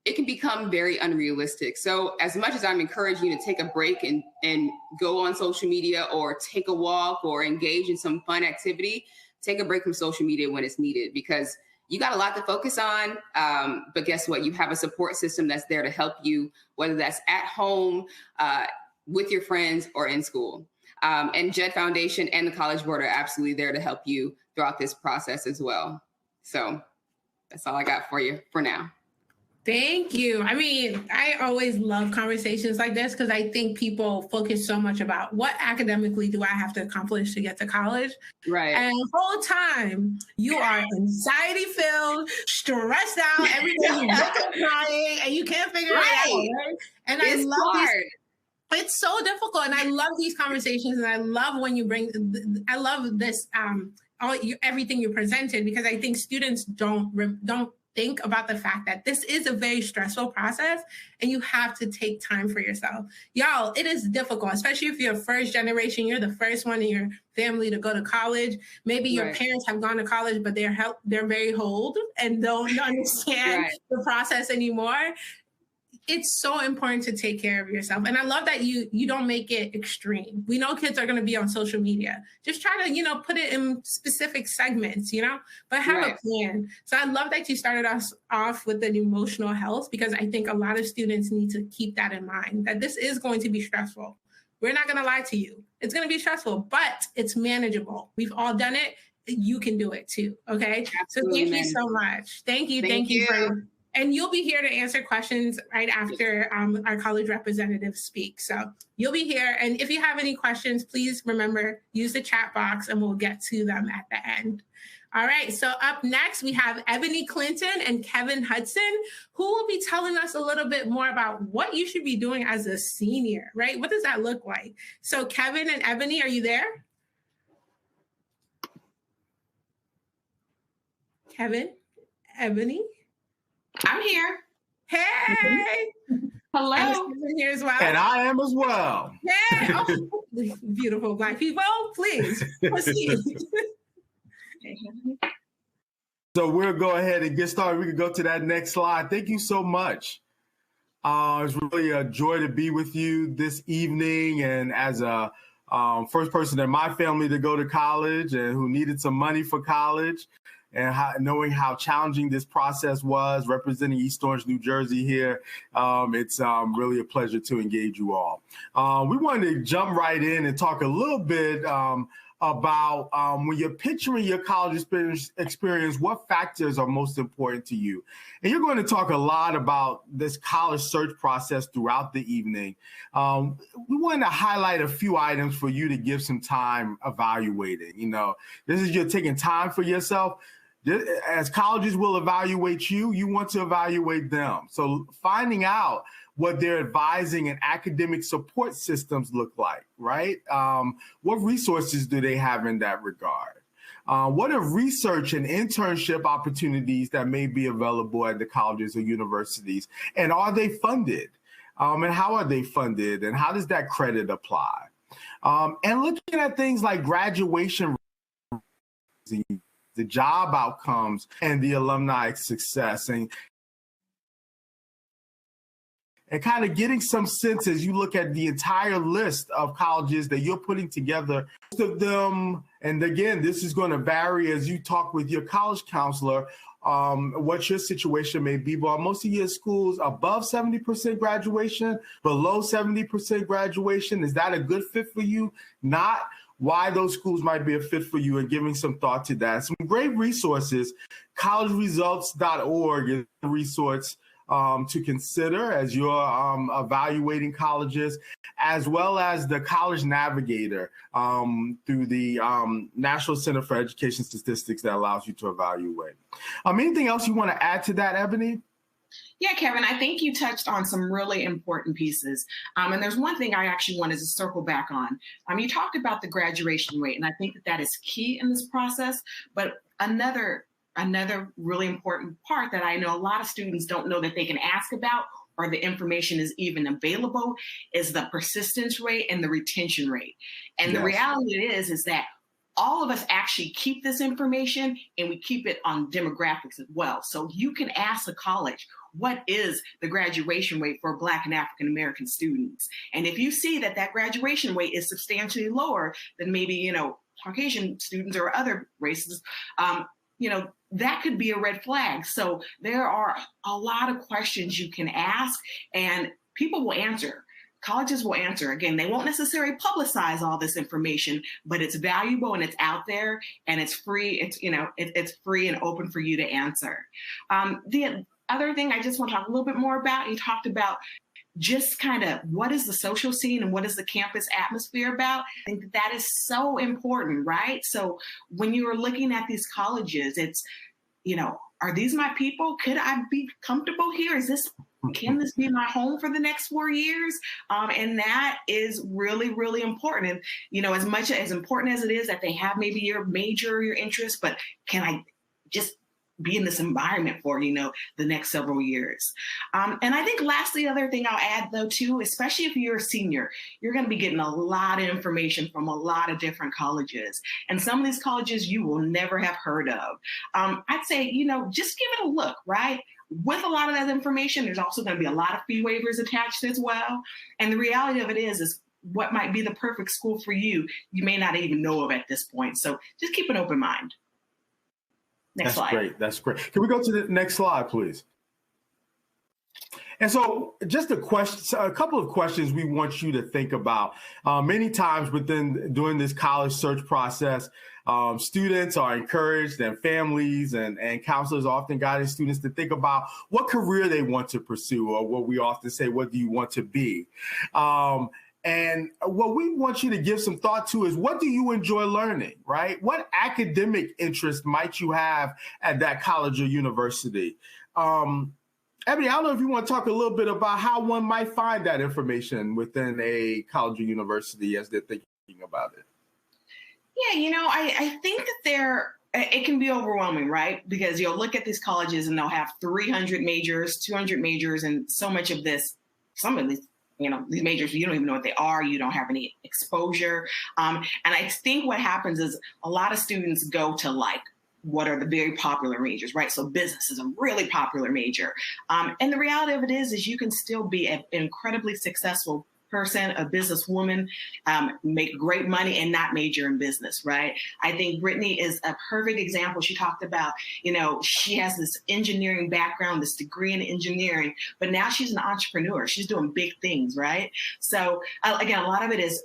it can become very unrealistic. So as much as I'm encouraging you to take a break and go on social media or take a walk or engage in some fun activity, take a break from social media when it's needed because you got a lot to focus on. But guess what? You have a support system that's there to help you, whether that's at home, with your friends or in school. And Jed Foundation and the College Board are absolutely there to help you throughout this process as well. So that's all I got for you for now. Thank you. I mean, I always love conversations like this because I think people focus so much about what academically do I have to accomplish to get to college. Right. And the whole time you are anxiety filled, stressed out, every day you're crying and you can't figure it out. Right? And it's hard. It's so difficult. And I love these conversations. And I love when you I love this, everything you presented, because I think students don't think about the fact that this is a very stressful process and you have to take time for yourself. Y'all, it is difficult, especially if you're first generation, you're the first one in your family to go to college. Maybe your parents have gone to college, but they're very old and don't understand the process anymore. It's so important to take care of yourself. And I love that you don't make it extreme. We know kids are going to be on social media. Just try to, put it in specific segments, but have a plan. So I love that you started us off with the emotional health, because I think a lot of students need to keep that in mind, that this is going to be stressful. We're not going to lie to you. It's going to be stressful, but it's manageable. We've all done it. you can do it too. Okay. Absolutely, so thank you so much. Thank you for, and you'll be here to answer questions right after our college representatives speak. So you'll be here. And if you have any questions, please remember, use the chat box and we'll get to them at the end. All right, so up next, we have Ebony Clinton and Kevin Hudson, who will be telling us a little bit more about what you should be doing as a senior, right? What does that look like? So Kevin and Ebony, are you there? Kevin, Ebony? I'm here. Hey! Hello. I'm here as well. And I am as well. Yeah. Oh, beautiful Black people, please proceed. So we'll go ahead and get started. We can go to that next slide. Thank you so much. It's really a joy to be with you this evening, and as a first person in my family to go to college and who needed some money for college, and knowing how challenging this process was, representing East Orange, New Jersey here, it's really a pleasure to engage you all. We wanted to jump right in and talk a little bit about when you're picturing your college experience, what factors are most important to you? And you're going to talk a lot about this college search process throughout the evening. We wanted to highlight a few items for you to give some time evaluating. You know, this is you're taking time for yourself. As colleges will evaluate you, you want to evaluate them. So finding out what their advising and academic support systems look like, right? What resources do they have in that regard? What are research and internship opportunities that may be available at the colleges or universities? And are they funded? And how are they funded? And how does that credit apply? And looking at things like graduation, the job outcomes, and the alumni success, and kind of getting some sense as you look at the entire list of colleges that you're putting together. Most of them, and again, this is going to vary as you talk with your college counselor, what your situation may be, but most of your schools above 70% graduation, below 70% graduation, is that a good fit for you? Not. Why those schools might be a fit for you, and giving some thought to that. Some great resources. collegeresults.org is a resource to consider as you're evaluating colleges, as well as the College Navigator through the National Center for Education Statistics that allows you to evaluate. Anything else you want to add to that, Ebony? Yeah, Kevin, I think you touched on some really important pieces. And there's one thing I actually wanted to circle back on. You talked about the graduation rate, and I think that is key in this process. But another really important part that I know a lot of students don't know that they can ask about, or the information is even available, is the persistence rate and the retention rate. And The reality is that all of us actually keep this information, and we keep it on demographics as well. So you can ask a college, what is the graduation rate for Black and African American students? And if you see that that graduation rate is substantially lower than maybe, Caucasian students or other races, that could be a red flag. So there are a lot of questions you can ask, and people will answer. Colleges will answer. Again, they won't necessarily publicize all this information, but it's valuable and it's out there and it's free. It's free and open for you to answer. The other thing I just want to talk a little bit more about, you talked about just kind of what is the social scene and what is the campus atmosphere about. I think that is so important, right? So when you are looking at these colleges, it's, are these my people? Could I be comfortable here? Can this be my home for the next 4 years? And that is really, really important. And, as much as important as it is that they have maybe your major, your interest, but can I just be in this environment for, the next several years? And I think lastly, the other thing I'll add though too, especially if you're a senior, you're going to be getting a lot of information from a lot of different colleges. And some of these colleges you will never have heard of. I'd say, just give it a look, right? With a lot of that information, there's also going to be a lot of fee waivers attached as well. And the reality of it is what might be the perfect school for you, you may not even know of at this point. So just keep an open mind. Next slide. That's great. Can we go to the next slide, please? And so just a couple of questions we want you to think about. Many times during this college search process, students are encouraged, and families and counselors are often guiding students to think about what career they want to pursue, or what we often say, what do you want to be? And what we want you to give some thought to is, what do you enjoy learning, right? What academic interest might you have at that college or university? Ebony, I don't know if you want to talk a little bit about how one might find that information within a college or university as they're thinking about it. Yeah, I think that it can be overwhelming, right? Because you'll look at these colleges and they'll have 300 majors, 200 majors, and so much of this, some of these, these majors, you don't even know what they are. You don't have any exposure. And I think what happens is a lot of students go to what are the very popular majors, right? So business is a really popular major. And the reality of it is you can still be an incredibly successful person, a businesswoman, make great money and not major in business, right? I think Brittany is a perfect example. She talked about, she has this engineering background, this degree in engineering, but now she's an entrepreneur. She's doing big things, right? So again, a lot of it is,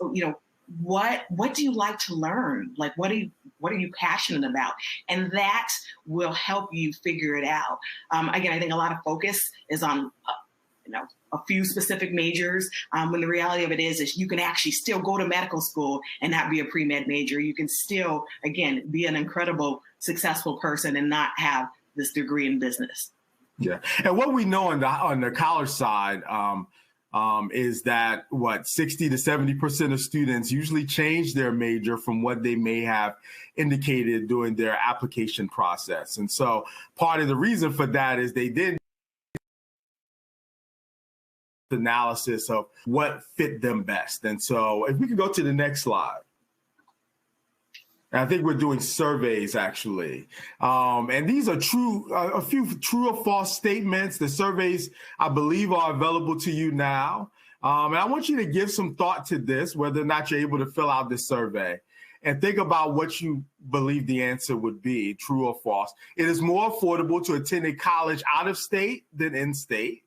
what do you like to learn? Like, what are you passionate about? And that will help you figure it out. Again, I think a lot of focus is on, a few specific majors, when the reality of it is you can actually still go to medical school and not be a pre-med major. You can still, again, be an incredible, successful person and not have this degree in business. Yeah. And what we know on the college side is that 60 to 70% of students usually change their major from what they may have indicated during their application process. And so part of the reason for that is they did analysis of what fit them best. And so if we could go to the next slide. I think we're doing surveys, actually. And these are a few true or false statements. The surveys, I believe, are available to you now. And I want you to give some thought to this, whether or not you're able to fill out this survey, and think about what you believe the answer would be, true or false. It is more affordable to attend a college out of state than in state.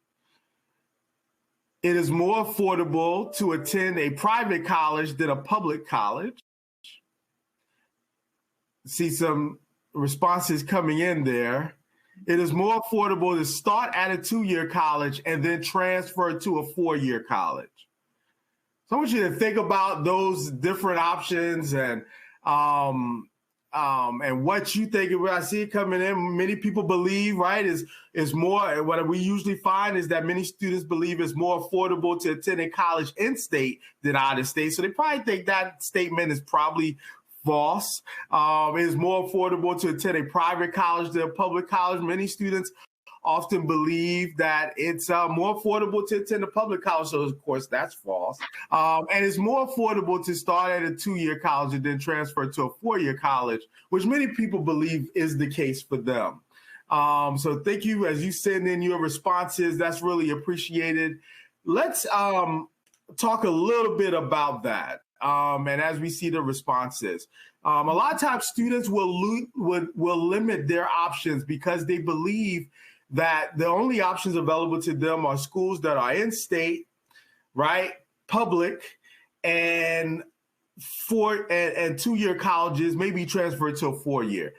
It is more affordable to attend a private college than a public college. See some responses coming in there. It is more affordable to start at a 2-year college and then transfer to a 4-year college. So I want you to think about those different options and what you think. What I see coming in, many people believe, right, is more. What we usually find is that many students believe it's more affordable to attend a college in state than out of state. So they probably think that statement is probably false. It is more affordable to attend a private college than a public college. Many students often believe that it's more affordable to attend a public college. So, of course, that's false. And it's more affordable to start at a 2-year college and then transfer to a 4-year college, which many people believe is the case for them. So thank you as you send in your responses. That's really appreciated. Let's talk a little bit about that. And as we see the responses, a lot of times students will limit their options because they believe that the only options available to them are schools that are in state, right, public, and 2-year colleges, maybe transfer to a 4-year.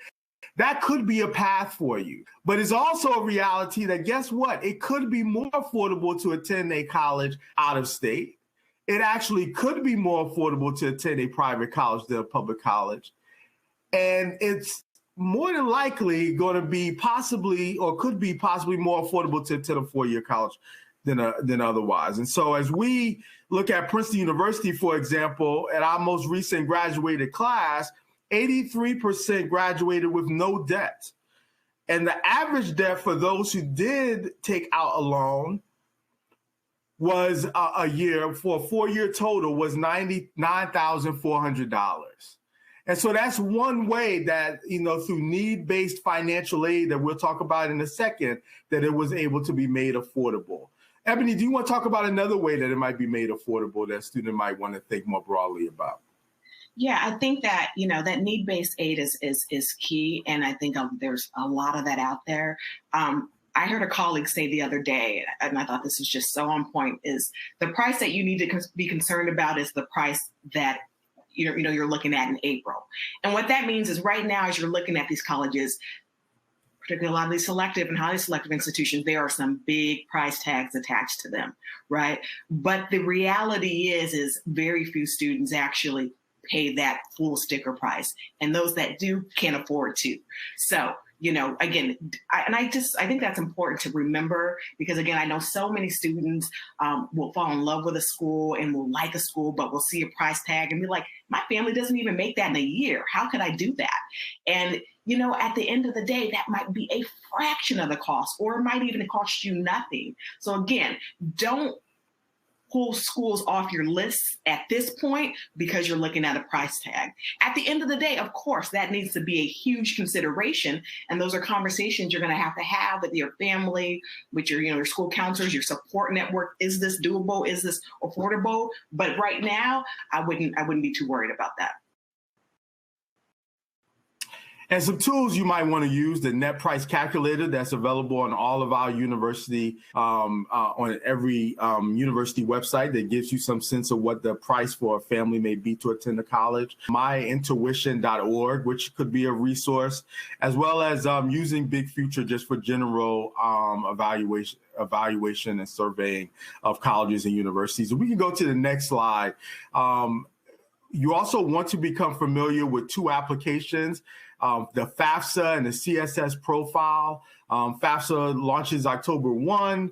That could be a path for you, but it's also a reality that, guess what? It could be more affordable to attend a college out of state. It actually could be more affordable to attend a private college than a public college. And it's more than likely going to be possibly more affordable to attend a 4-year college than otherwise. And so as we look at Princeton University, for example, at our most recent graduated class, 83% graduated with no debt. And the average debt for those who did take out a loan was a year, for a 4-year total, was $99,400. And so that's one way that, through need-based financial aid that we'll talk about in a second, that it was able to be made affordable. Ebony, do you want to talk about another way that it might be made affordable that a student might want to think more broadly about? Yeah, I think that, that need-based aid is key. And I think there's a lot of that out there. I heard a colleague say the other day, and I thought this was just so on point, is the price that you need to be concerned about is the price that you're looking at in April. And what that means is right now, as you're looking at these colleges, particularly a lot of these selective and highly selective institutions, there are some big price tags attached to them, right? But the reality is think few students actually pay that full sticker price. And those that do can't afford to. So, again, I think that's important to remember, because again, I know so many students will fall in love with a school and will like a school, but will see a price tag and be like, my family doesn't even make that in a year. How could I do that? And, at the end of the day, that might be a fraction of the cost, or it might even cost you nothing. So again, don't pull schools off your list at this point because you're looking at a price tag. At the end of the day, of course, that needs to be a huge consideration. And those are conversations you're going to have with your family, with your school counselors, your support network. Is this doable? Is this affordable? But right now, I wouldn't be too worried about that. And some tools you might want to use: the net price calculator that's available on all of our university, on every university website, that gives you some sense of what the price for a family may be to attend a college. myintuition.org, which could be a resource, as well as using Big Future just for general evaluation and surveying of colleges and universities. And we can go to the next slide. You also want to become familiar with two applications, the FAFSA and the CSS Profile. FAFSA launches October 1,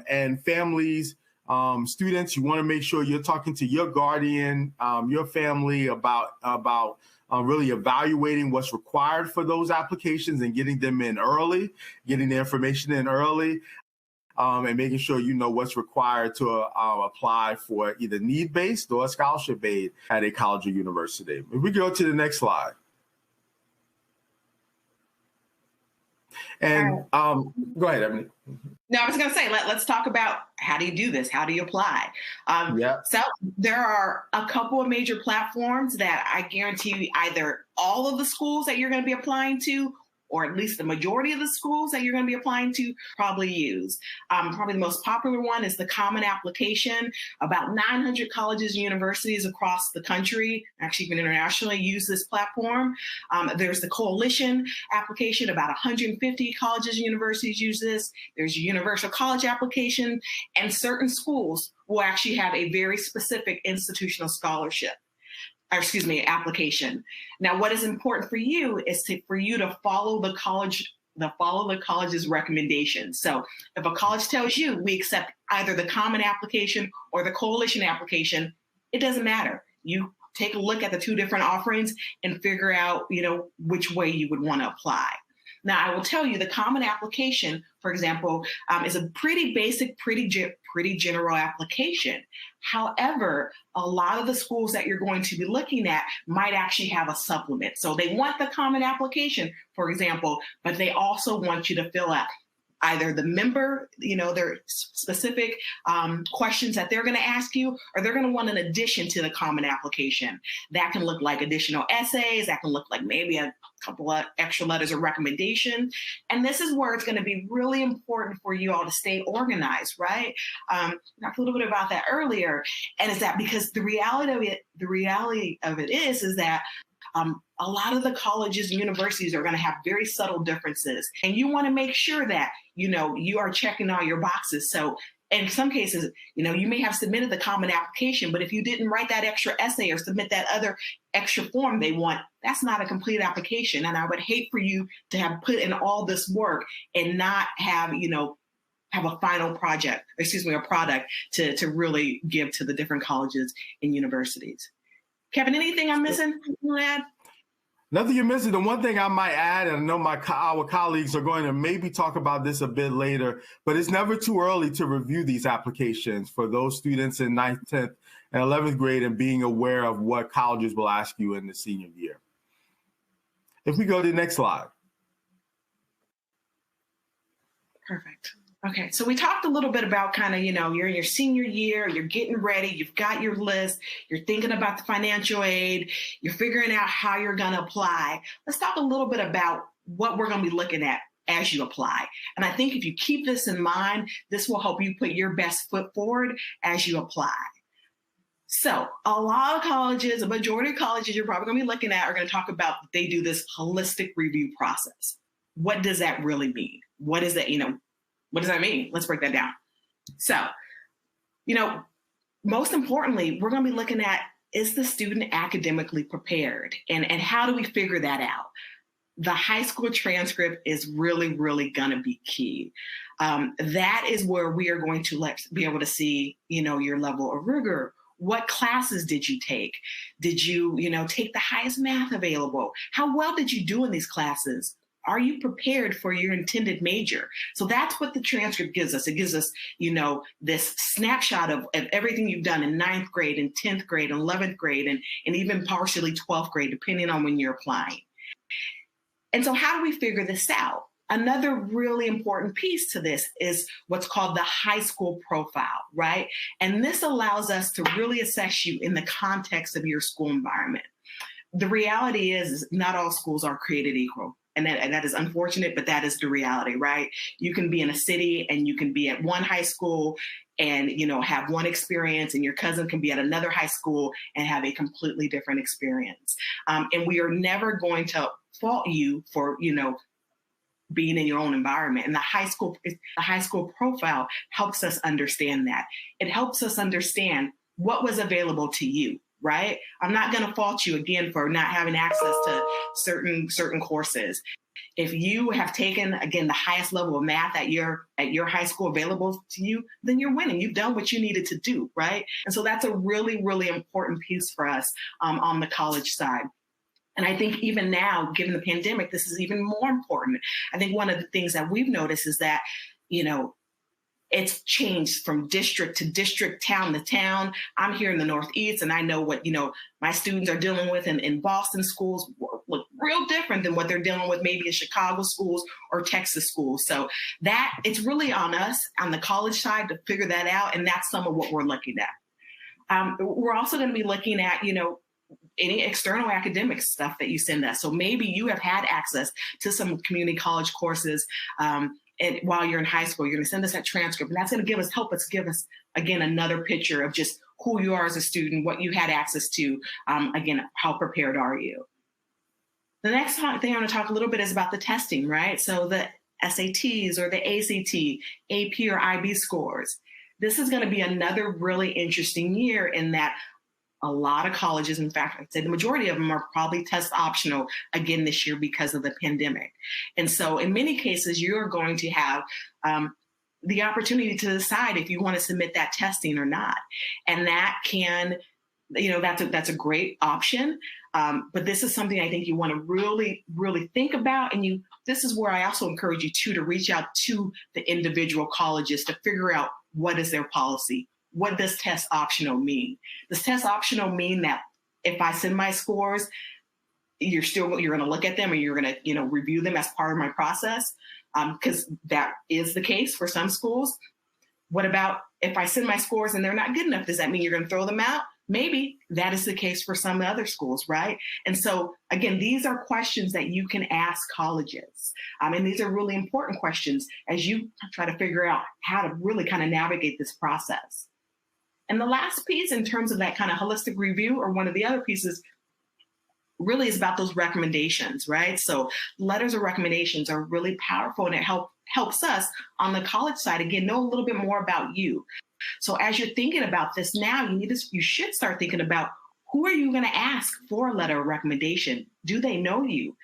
and families, students, you want to make sure you're talking to your guardian, your family about really evaluating what's required for those applications and getting them in early, getting the information in early. And making sure you know what's required to apply for either need-based or scholarship aid at a college or university. If we go to the next slide. And go ahead, Ebony. No, I was going to say, let's talk about how do you do this? How do you apply? So there are a couple of major platforms that I guarantee you either all of the schools that you're going to be applying to, or at least the majority of the schools that you're going to be applying to, probably use. Probably the most popular one is the Common Application. About 900 colleges and universities across the country, actually even internationally, use this platform. There's the Coalition Application. About 150 colleges and universities use this. There's a Universal College Application, and certain schools will actually have a very specific institutional scholarship. Application. Now, what is important for you is for you to follow the college's recommendations. So if a college tells you we accept either the Common Application or the Coalition Application, it doesn't matter. You take a look at the two different offerings and figure out, which way you would want to apply. Now, I will tell you the Common Application, for example, is a pretty basic, pretty general application. However, a lot of the schools that you're going to be looking at might actually have a supplement. So they want the Common Application, for example, but they also want you to fill out either the member, their specific questions that they're going to ask you, or they're going to want an addition to the Common Application. That can look like additional essays. That can look like maybe a couple of extra letters of recommendation. And this is where it's going to be really important for you all to stay organized, right? Talked a little bit about that earlier. And is that because the reality of it is that a lot of the colleges and universities are going to have very subtle differences. And you want to make sure that, you are checking all your boxes. So in some cases, you may have submitted the Common Application, but if you didn't write that extra essay or submit that other extra form they want, that's not a complete application. And I would hate for you to have put in all this work and not have, have a final a product to really give to the different colleges and universities. Kevin, anything I'm missing? Nothing you're missing. The one thing I might add, and I know our colleagues are going to maybe talk about this a bit later, but it's never too early to review these applications for those students in 9th, 10th, and 11th grade, and being aware of what colleges will ask you in the senior year. If we go to the next slide. Perfect. Okay, so we talked a little bit about kind of, you're in your senior year, you're getting ready, you've got your list, you're thinking about the financial aid, you're figuring out how you're going to apply. Let's talk a little bit about what we're going to be looking at as you apply. And I think if you keep this in mind, this will help you put your best foot forward as you apply. So a lot of colleges, a majority of colleges you're probably going to be looking at are going to talk about they do this holistic review process. What does that really mean? What is that, what does that mean? Let's break that down. So, most importantly, we're going to be looking at, is the student academically prepared? And how do we figure that out? The high school transcript is really, really going to be key. That is where we are going to be able to see, your level of rigor. What classes did you take? Did you, take the highest math available? How well did you do in these classes? Are you prepared for your intended major? So that's what the transcript gives us. It gives us, this snapshot of everything you've done in 9th grade and 10th grade and 11th grade and even partially 12th grade, depending on when you're applying. And so how do we figure this out? Another really important piece to this is what's called the high school profile, right? And this allows us to really assess you in the context of your school environment. The reality is not all schools are created equal. And that is unfortunate, but that is the reality, right? You can be in a city and you can be at one high school and, have one experience, and your cousin can be at another high school and have a completely different experience. And we are never going to fault you for, being in your own environment. And the high school profile helps us understand that. It helps us understand what was available to you, right? I'm not going to fault you again for not having access to certain courses. If you have taken, again, the highest level of math at your high school available to you, then you're winning. You've done what you needed to do, right? And so that's a really, really important piece for us on the college side. And I think even now, given the pandemic, this is even more important. I think one of the things that we've noticed is that, it's changed from district to district, town to town. I'm here in the Northeast, and I know what, my students are dealing with in Boston schools look real different than what they're dealing with maybe in Chicago schools or Texas schools. So that it's really on us on the college side to figure that out. And that's some of what we're looking at. We're also going to be looking at, any external academic stuff that you send us. So maybe you have had access to some community college courses and while you're in high school, you're going to send us that transcript, and that's going to help us give us, again, another picture of just who you are as a student, what you had access to, again, how prepared are you? The next thing I want to talk a little bit is about the testing, right? So the SATs or the ACT, AP or IB scores. This is going to be another really interesting year in that a lot of colleges, in fact, I'd say the majority of them are probably test optional again this year because of the pandemic. And so in many cases, you're going to have the opportunity to decide if you want to submit that testing or not. And that can, that's a great option. But this is something I think you want to really, really think about. And this is where I also encourage you to reach out to the individual colleges to figure out what is their policy. What does test optional mean? Does test optional mean that if I send my scores, you're going to look at them and you're going to, review them as part of my process? Because that is the case for some schools. What about if I send my scores and they're not good enough? Does that mean you're going to throw them out? Maybe that is the case for some other schools, right? And so, again, these are questions that you can ask colleges. And these are really important questions as you try to figure out how to really kind of navigate this process. And the last piece in terms of that kind of holistic review, or one of the other pieces, really is about those recommendations, right? So letters of recommendations are really powerful, and it helps us on the college side, again, know a little bit more about you. So as you're thinking about this now, you should start thinking about, who are you going to ask for a letter of recommendation? Do they know you?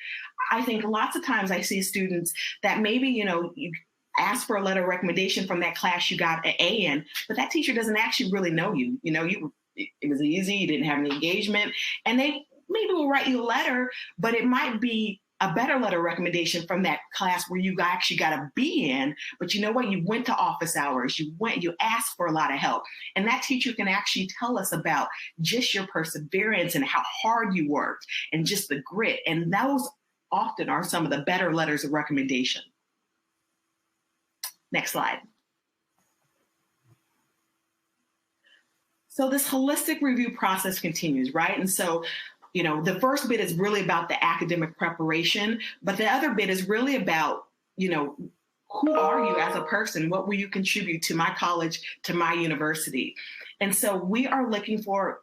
I think lots of times I see students that maybe, you ask for a letter of recommendation from that class you got an A in, but that teacher doesn't actually really know you. It was easy, you didn't have any engagement, and they maybe will write you a letter, but it might be a better letter of recommendation from that class where you actually got a B in, but you know what? You went to office hours, you asked for a lot of help. And that teacher can actually tell us about just your perseverance and how hard you worked and just the grit. And those often are some of the better letters of recommendation. Next slide. So this holistic review process continues, right? And so, the first bit is really about the academic preparation, but the other bit is really about who are you as a person? What will you contribute to my college, to my university? And so we are looking for,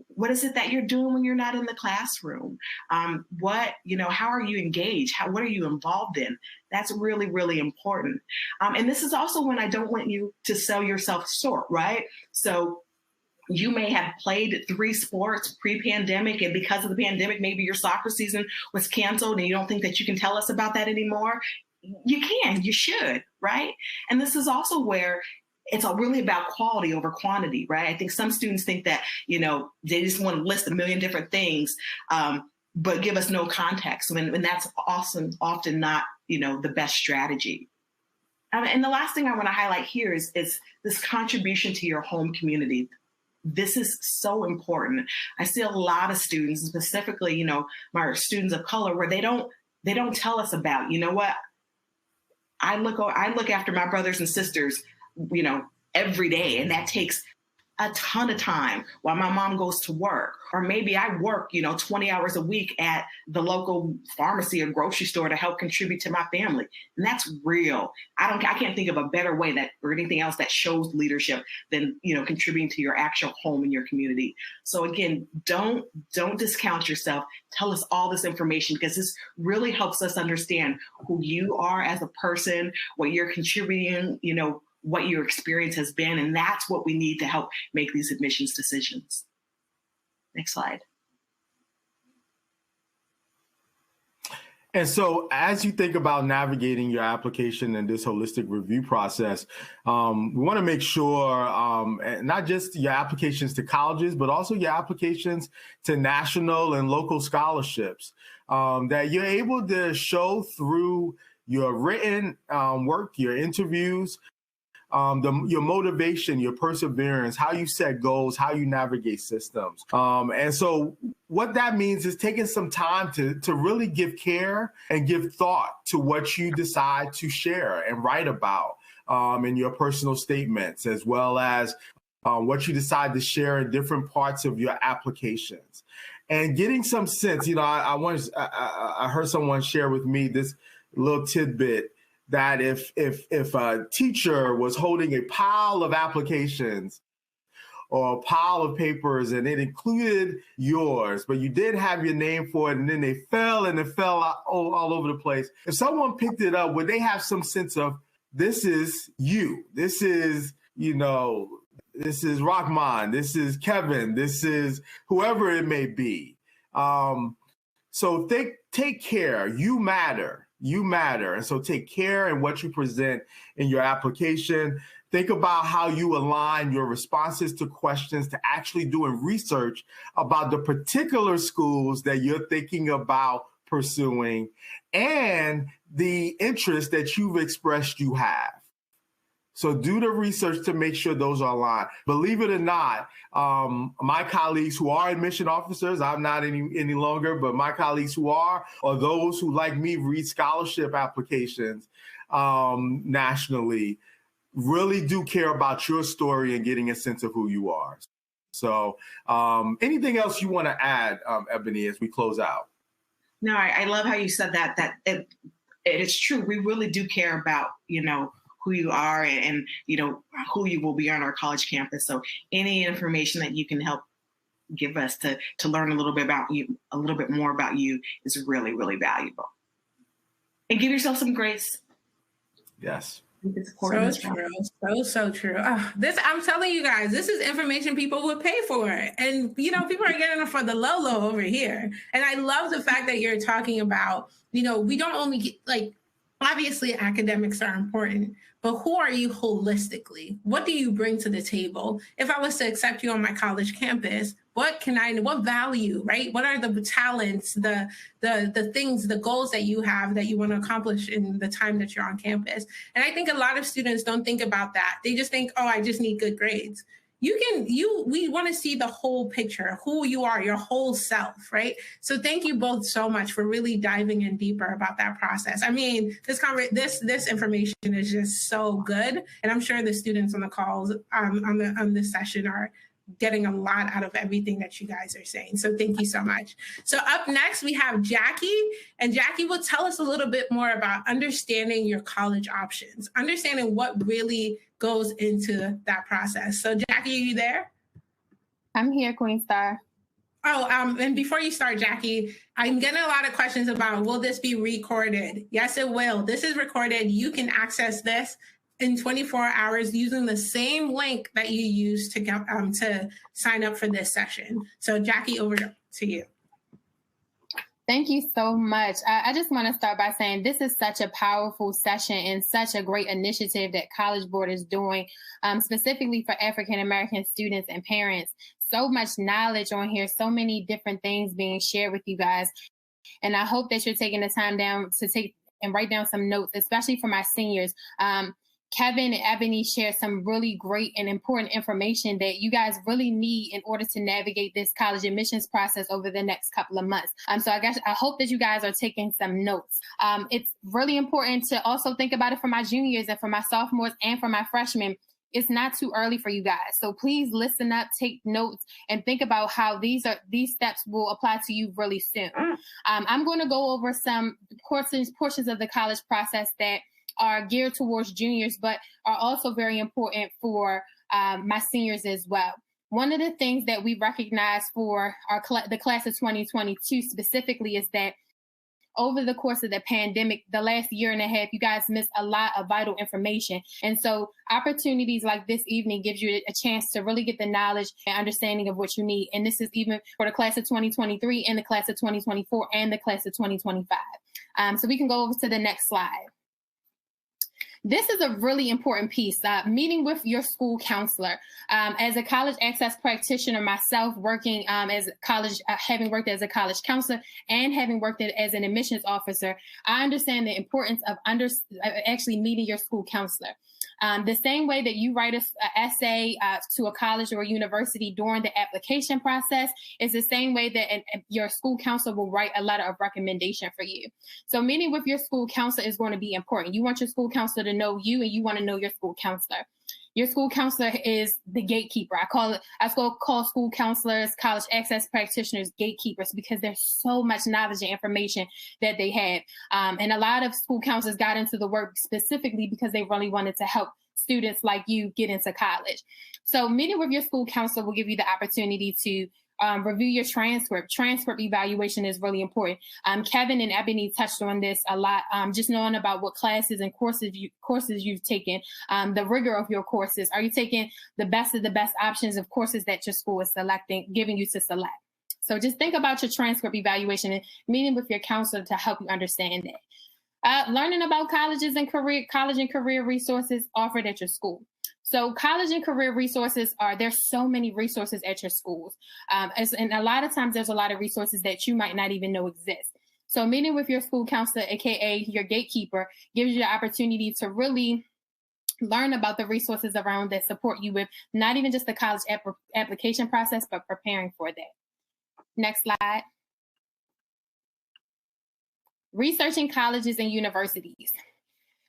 what is it that you're doing when you're not in the classroom? How are you engaged? What are you involved in? That's really, really important. And this is also when I don't want you to sell yourself short, right? So you may have played 3 sports pre-pandemic, and because of the pandemic, maybe your soccer season was canceled and you don't think that you can tell us about that anymore. You can, you should, right? And this is also where it's really about quality over quantity, right? I think some students think that, they just want to list a million different things, but give us no context. And that's often not, the best strategy. And the last thing I want to highlight here is this contribution to your home community. This is so important. I see a lot of students, specifically, my students of color, where they don't tell us about, what? I look after my brothers and sisters, every day, and that takes a ton of time while my mom goes to work. Or maybe I work, 20 hours a week at the local pharmacy or grocery store to help contribute to my family. And that's real. I can't think of a better way or anything else that shows leadership than, contributing to your actual home and your community. So again, don't discount yourself. Tell us all this information, because this really helps us understand who you are as a person, what you're contributing, what your experience has been. And that's what we need to help make these admissions decisions. Next slide. And so as you think about navigating your application and this holistic review process, we want to make sure not just your applications to colleges, but also your applications to national and local scholarships, that you're able to show through your written work, your interviews, your motivation, your perseverance, how you set goals, how you navigate systems. And so what that means is taking some time to really give care and give thought to what you decide to share and write about in your personal statements, as well as what you decide to share in different parts of your applications. And getting some sense, I heard someone share with me this little tidbit that if a teacher was holding a pile of applications or a pile of papers and it included yours, but you did have your name for it, and then they fell all over the place, if someone picked it up, would they have some sense of, this is you, this is, this is Rahman, this is Kevin, this is whoever it may be. So take care. You matter. You matter. And so take care in what you present in your application. Think about how you align your responses to questions to actually doing research about the particular schools that you're thinking about pursuing and the interest that you've expressed you have. So do the research to make sure those are aligned. Believe it or not, my colleagues who are admission officers, I'm not any longer, but my colleagues who are, or those who, like me, read scholarship applications nationally, really do care about your story and getting a sense of who you are. So anything else you want to add, Ebony, as we close out? No, I love how you said that it is true. We really do care about, who you are and who you will be on our college campus. So any information that you can help give us to learn a little bit more about you is really, really valuable. And give yourself some grace. Yes. So true. So true. I'm telling you guys, this is information people would pay for. And, people are getting it for the low over here. And I love the fact that you're talking about, we don't only get, obviously academics are important, but who are you holistically? What do you bring to the table? If I was to accept you on my college campus, what value, right? What are the talents, the things, the goals that you have that you want to accomplish in the time that you're on campus? And I think a lot of students don't think about that. They just think, I just need good grades. We want to see the whole picture, who you are, your whole self, right? So thank you both so much for really diving in deeper about that process. I mean, this information is just so good. And I'm sure the students on the calls on this session are getting a lot out of everything that you guys are saying. So thank you so much. So up next, we have Jackie, and Jackie will tell us a little bit more about understanding your college options, understanding what really goes into that process. So Jackie, are you there? I'm here, Queen Star. Oh, and before you start, Jackie, I'm getting a lot of questions about, will this be recorded? Yes, it will. This is recorded. You can access this in 24 hours using the same link that you used to get, to sign up for this session. So Jackie, over to you. Thank you so much. I just want to start by saying this is such a powerful session and such a great initiative that College Board is doing, specifically for African-American students and parents. So much knowledge on here, so many different things being shared with you guys. And I hope that you're taking the time down to take and write down some notes, especially for my seniors. Kevin and Ebony share some really great and important information that you guys really need in order to navigate this college admissions process over the next couple of months. So I hope that you guys are taking some notes. It's really important to also think about it for my juniors and for my sophomores and for my freshmen. It's not too early for you guys. So please listen up, take notes, and think about how these steps will apply to you really soon. I'm going to go over some portions of the college process that are geared towards juniors, but are also very important for my seniors as well. One of the things that we recognize for the class of 2022 specifically is that over the course of the pandemic, the last year and a half, you guys missed a lot of vital information. And so opportunities like this evening gives you a chance to really get the knowledge and understanding of what you need. And this is even for the class of 2023 and the class of 2024 and the class of 2025. So we can go over to the next slide. This is a really important piece, meeting with your school counselor. As a college access practitioner myself, working having worked as a college counselor and having worked as an admissions officer, I understand the importance of actually meeting your school counselor. The same way that you write an essay to a college or a university during the application process is the same way that your school counselor will write a letter of recommendation for you. So meeting with your school counselor is going to be important. You want your school counselor to know you, and you want to know your school counselor. Your school counselor is the gatekeeper. I still call school counselors, college access practitioners, gatekeepers, because there's so much knowledge and information that they have. And a lot of school counselors got into the work specifically because they really wanted to help students like you get into college. So meeting with your school counselor will give you the opportunity to review your transcript. Transcript evaluation is really important. Kevin and Ebony touched on this a lot, just knowing about what classes and courses you've taken, the rigor of your courses. Are you taking the best of the best options of courses that your school is giving you to select? So just think about your transcript evaluation and meeting with your counselor to help you understand that. Learning about college and career resources offered at your school. So college and career resources there's so many resources at your schools. And a lot of times there's a lot of resources that you might not even know exist. So meeting with your school counselor, AKA your gatekeeper, gives you the opportunity to really learn about the resources around that support you with not even just the college application process, but preparing for that. Next slide. Researching colleges and universities.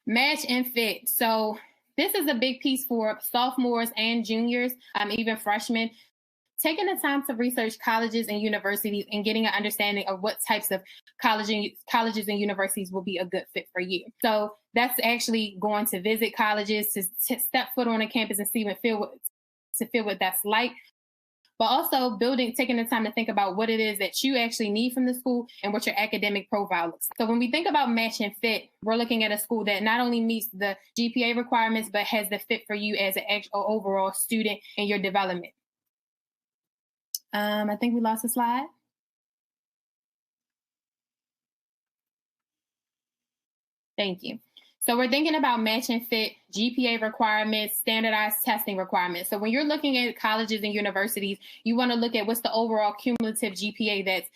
Match and fit. So this is a big piece for sophomores and juniors, even freshmen. Taking the time to research colleges and universities and getting an understanding of what types of colleges and universities will be a good fit for you. So that's actually going to visit colleges, to step foot on a campus and feel what that's like. But also taking the time to think about what it is that you actually need from the school and what your academic profile looks like. So when we think about match and fit, we're looking at a school that not only meets the GPA requirements, but has the fit for you as an actual overall student in your development. I think we lost a slide. Thank you. So we're thinking about match and fit, GPA requirements, standardized testing requirements. So when you're looking at colleges and universities, you want to look at what's the overall cumulative GPA that's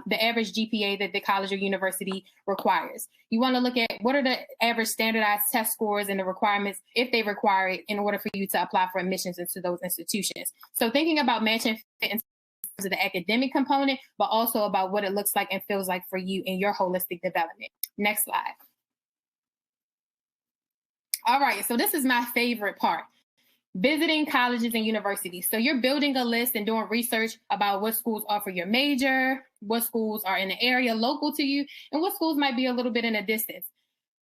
the average GPA that the college or university requires. You want to look at what are the average standardized test scores and the requirements, if they require it, in order for you to apply for admissions into those institutions. So thinking about match and fit in terms of the academic component, but also about what it looks like and feels like for you in your holistic development. Next slide. All right, so this is my favorite part. visiting colleges and universities. So you're building a list and doing research about what schools offer your major, what schools are in the area local to you, and what schools might be a little bit in a distance.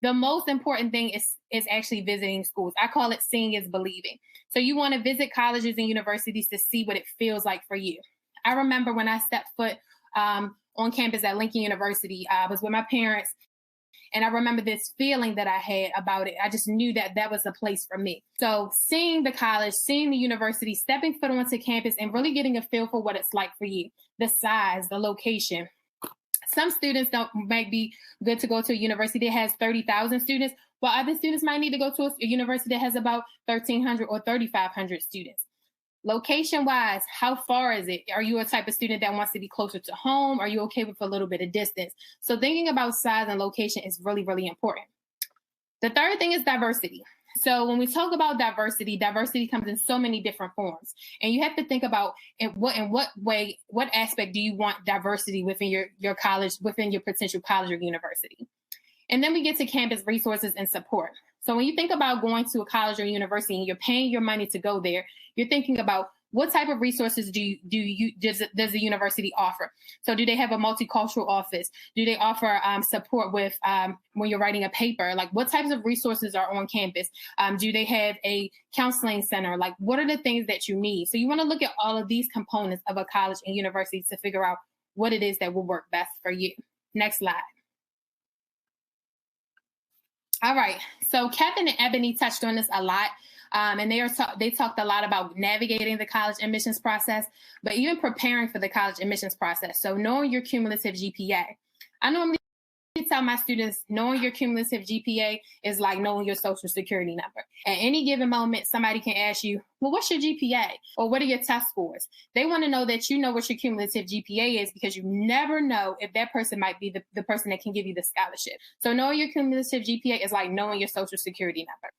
The most important thing is actually visiting schools. I call it seeing is believing. So you want to visit colleges and universities to see what it feels like for you. I remember when I stepped foot on campus at Lincoln University, I was with my parents, and I remember this feeling that I had about it. I just knew that that was a place for me. So seeing the college, seeing the university, stepping foot onto campus and really getting a feel for what it's like for you, the size, the location. Some students might be good to go to a university that has 30,000 students, while other students might need to go to a university that has about 1,300 or 3,500 students. Location-wise, how far is it? Are you a type of student that wants to be closer to home? Are you okay with a little bit of distance? So thinking about size and location is really, really important. The third thing is diversity. So when we talk about diversity, diversity comes in so many different forms. And you have to think about in what way, what aspect do you want diversity within your college, within your potential college or university? And then we get to campus resources and support. So when you think about going to a college or university and you're paying your money to go there, you're thinking about what type of resources does the university offer? So do they have a multicultural office? Do they offer support with when you're writing a paper? Like what types of resources are on campus? Do they have a counseling center? Like what are the things that you need? So you want to look at all of these components of a college and university to figure out what it is that will work best for you. Next slide. All right, so Kevin and Ebony touched on this a lot, and they talked a lot about navigating the college admissions process, but even preparing for the college admissions process. So knowing your cumulative GPA. I normally tell my students, knowing your cumulative GPA is like knowing your social security number. At any given moment, somebody can ask you, well, what's your GPA? Or what are your test scores? They want to know that you know what your cumulative GPA is because you never know if that person might be the person that can give you the scholarship. So knowing your cumulative GPA is like knowing your social security number.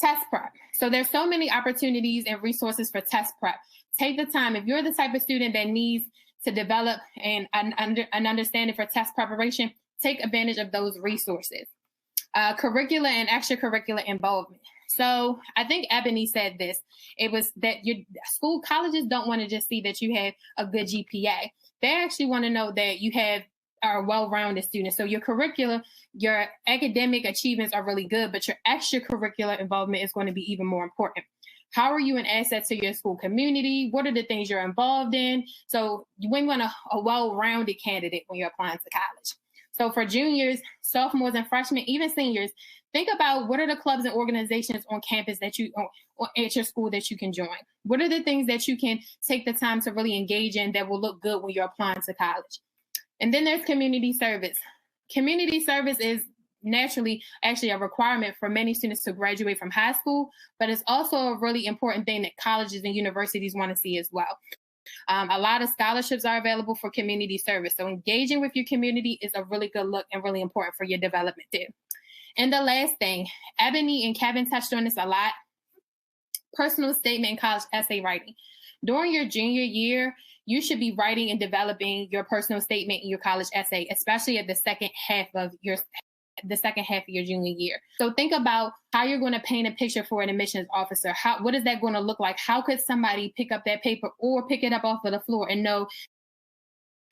Test prep. So there's so many opportunities and resources for test prep. Take the time. If you're the type of student that needs to develop an understanding for test preparation, take advantage of those resources. Curricular and extracurricular involvement. So I think Ebony said this. It was that your colleges don't want to just see that you have a good GPA. They actually want to know that you are well-rounded students. So your curricular, your academic achievements are really good, but your extracurricular involvement is going to be even more important. How are you an asset to your school community? What are the things you're involved in? So you want a well-rounded candidate when you're applying to college. So for juniors, sophomores, and freshmen, even seniors, think about what are the clubs and organizations on campus that or at your school that you can join? What are the things that you can take the time to really engage in that will look good when you're applying to college? And then there's community service. Community service is naturally actually a requirement for many students to graduate from high school, but it's also a really important thing that colleges and universities want to see as well. A lot of scholarships are available for community service. So engaging with your community is a really good look and really important for your development too. And the last thing, Ebony and Kevin touched on this a lot, personal statement and college essay writing. During your junior year, you should be writing and developing your personal statement and your college essay, especially at the second half of your junior year. So think about how you're going to paint a picture for an admissions officer. What is that going to look like? How could somebody pick up that paper or pick it up off of the floor and know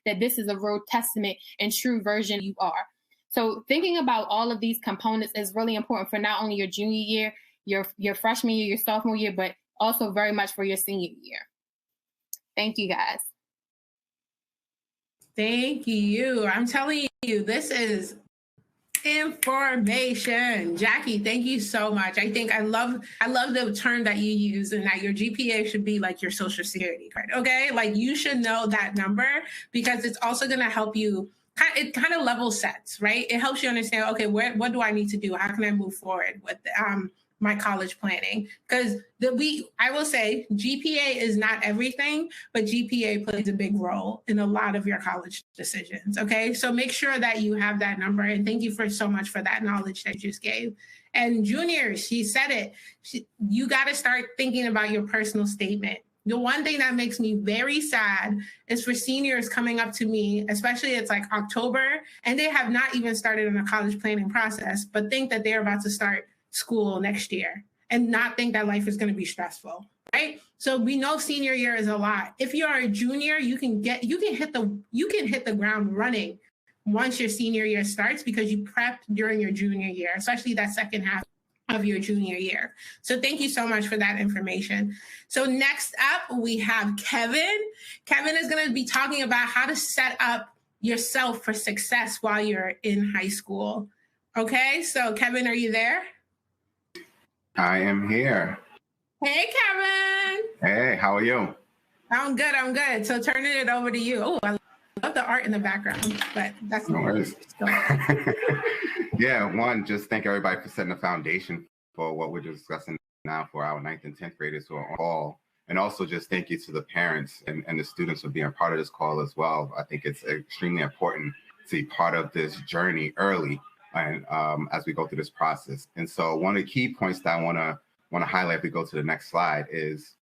that this is a real testament and true version you are? So thinking about all of these components is really important for not only your junior year, your freshman year, your sophomore year, but also very much for your senior year. Thank you, guys. Thank you. I'm telling you, this is information. Jackie, thank you so much. I love the term that you use, and that your GPA should be like your social security card. Okay, like you should know that number because it's also going to help you. It kind of level sets, right? It helps you understand. Okay, what do I need to do? How can I move forward with my college planning? Because I will say GPA is not everything, but GPA plays a big role in a lot of your college decisions. Okay, so make sure that you have that number. And thank you so much for that knowledge that you just gave. And juniors, she said it. You got to start thinking about your personal statement. The one thing that makes me very sad is for seniors coming up to me, especially it's like October, and they have not even started on a college planning process, but think that they're about to start school next year. and not think that life is going to be stressful, right? So we know senior year is a lot. If you are a junior, you can hit the ground running once your senior year starts because you prepped during your junior year, especially that second half of your junior year. So thank you so much for that information. So next up, we have Kevin. Kevin is going to be talking about how to set up yourself for success while you're in high school. Okay, so Kevin, are you there? I am here. Hey, Kevin. Hey, how are you? I'm good. So turning it over to you. Oh, I love the art in the background, but that's no worries. Yeah, one, just thank everybody for setting the foundation for what we're discussing now for our 9th and 10th graders who are on call. And also just thank you to the parents and the students for being a part of this call as well. I think it's extremely important to be part of this journey early and as we go through this process. And so one of the key points that I want to highlight if we go to the next slide is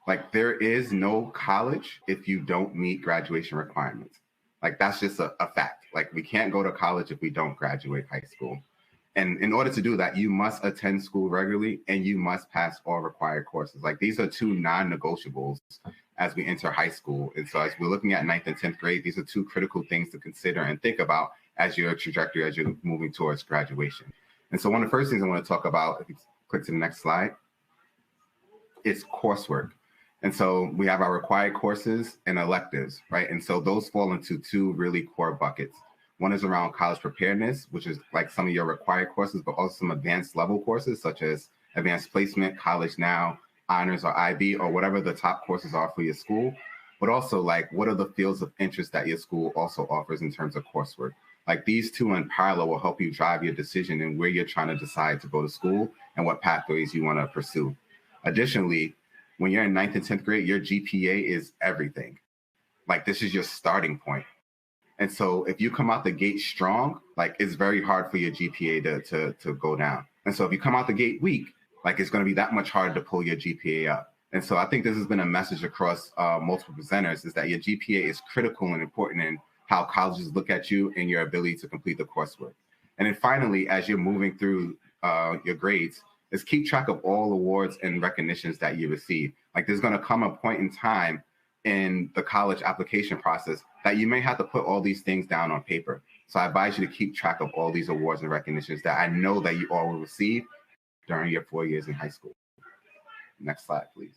like there is no college if you don't meet graduation requirements. Like that's just a fact. Like we can't go to college if we don't graduate high school. And in order to do that, you must attend school regularly and you must pass all required courses. Like these are two non-negotiables as we enter high school. And so as we're looking at 9th and 10th grade, these are two critical things to consider and think about as your trajectory, as you're moving towards graduation. And so one of the first things I want to talk about, if you click to the next slide, is coursework. And so we have our required courses and electives, right? And so those fall into two really core buckets. One is around college preparedness, which is like some of your required courses, but also some advanced level courses, such as advanced placement, college now, honors or IB, or whatever the top courses are for your school. But also like, what are the fields of interest that your school also offers in terms of coursework? Like these two in parallel will help you drive your decision in where you're trying to decide to go to school and what pathways you want to pursue. Additionally, when you're in 9th and 10th grade, your GPA is everything. Like this is your starting point. And so if you come out the gate strong, like it's very hard for your GPA to go down. And so if you come out the gate weak, like it's going to be that much harder to pull your GPA up. And so I think this has been a message across multiple presenters is that your GPA is critical and important in how colleges look at you and your ability to complete the coursework. And then finally, as you're moving through your grades, is keep track of all awards and recognitions that you receive. Like there's going to come a point in time in the college application process that you may have to put all these things down on paper. So I advise you to keep track of all these awards and recognitions that I know that you all will receive during your 4 years in high school. Next slide, please.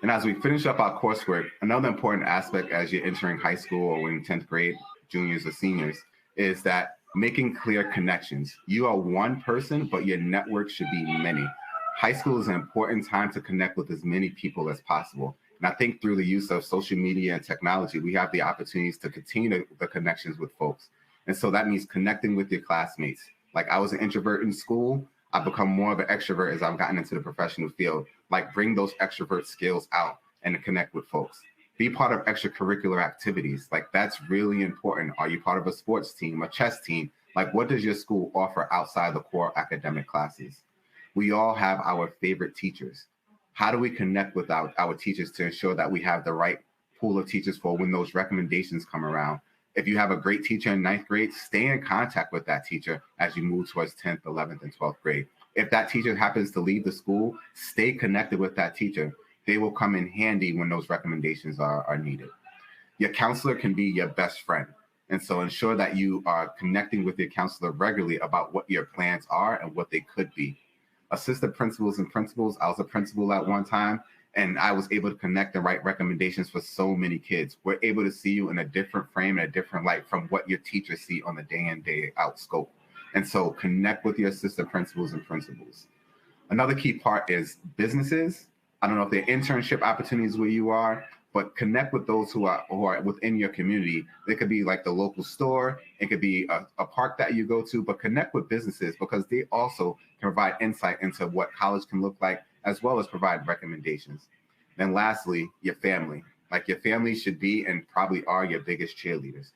And as we finish up our coursework, another important aspect as you're entering high school or in 10th grade, juniors or seniors, is that making clear connections. You are one person, but your network should be many. High school is an important time to connect with as many people as possible. And I think through the use of social media and technology, we have the opportunities to continue the connections with folks. And so that means connecting with your classmates. Like I was an introvert in school, I've become more of an extrovert as I've gotten into the professional field. Like bring those extrovert skills out and to connect with folks. Be part of extracurricular activities. Like that's really important. Are you part of a sports team, a chess team? Like what does your school offer outside the core academic classes? We all have our favorite teachers. How do we connect with our teachers to ensure that we have the right pool of teachers for when those recommendations come around? If you have a great teacher in 9th grade, stay in contact with that teacher as you move towards 10th, 11th, and 12th grade. If that teacher happens to leave the school, stay connected with that teacher. They will come in handy when those recommendations are needed. Your counselor can be your best friend. And so ensure that you are connecting with your counselor regularly about what your plans are and what they could be. Assistant principals and principals, I was a principal at one time, and I was able to connect and write recommendations for so many kids. We're able to see you in a different frame and a different light from what your teachers see on the day in, day out scope. And so connect with your assistant principals and principals. Another key part is businesses. I don't know if there are internship opportunities where you are, but connect with those who are within your community. It could be like the local store. It could be a park that you go to, but connect with businesses because they also can provide insight into what college can look like, as well as provide recommendations. Then lastly, your family. Like your family should be and probably are your biggest cheerleaders.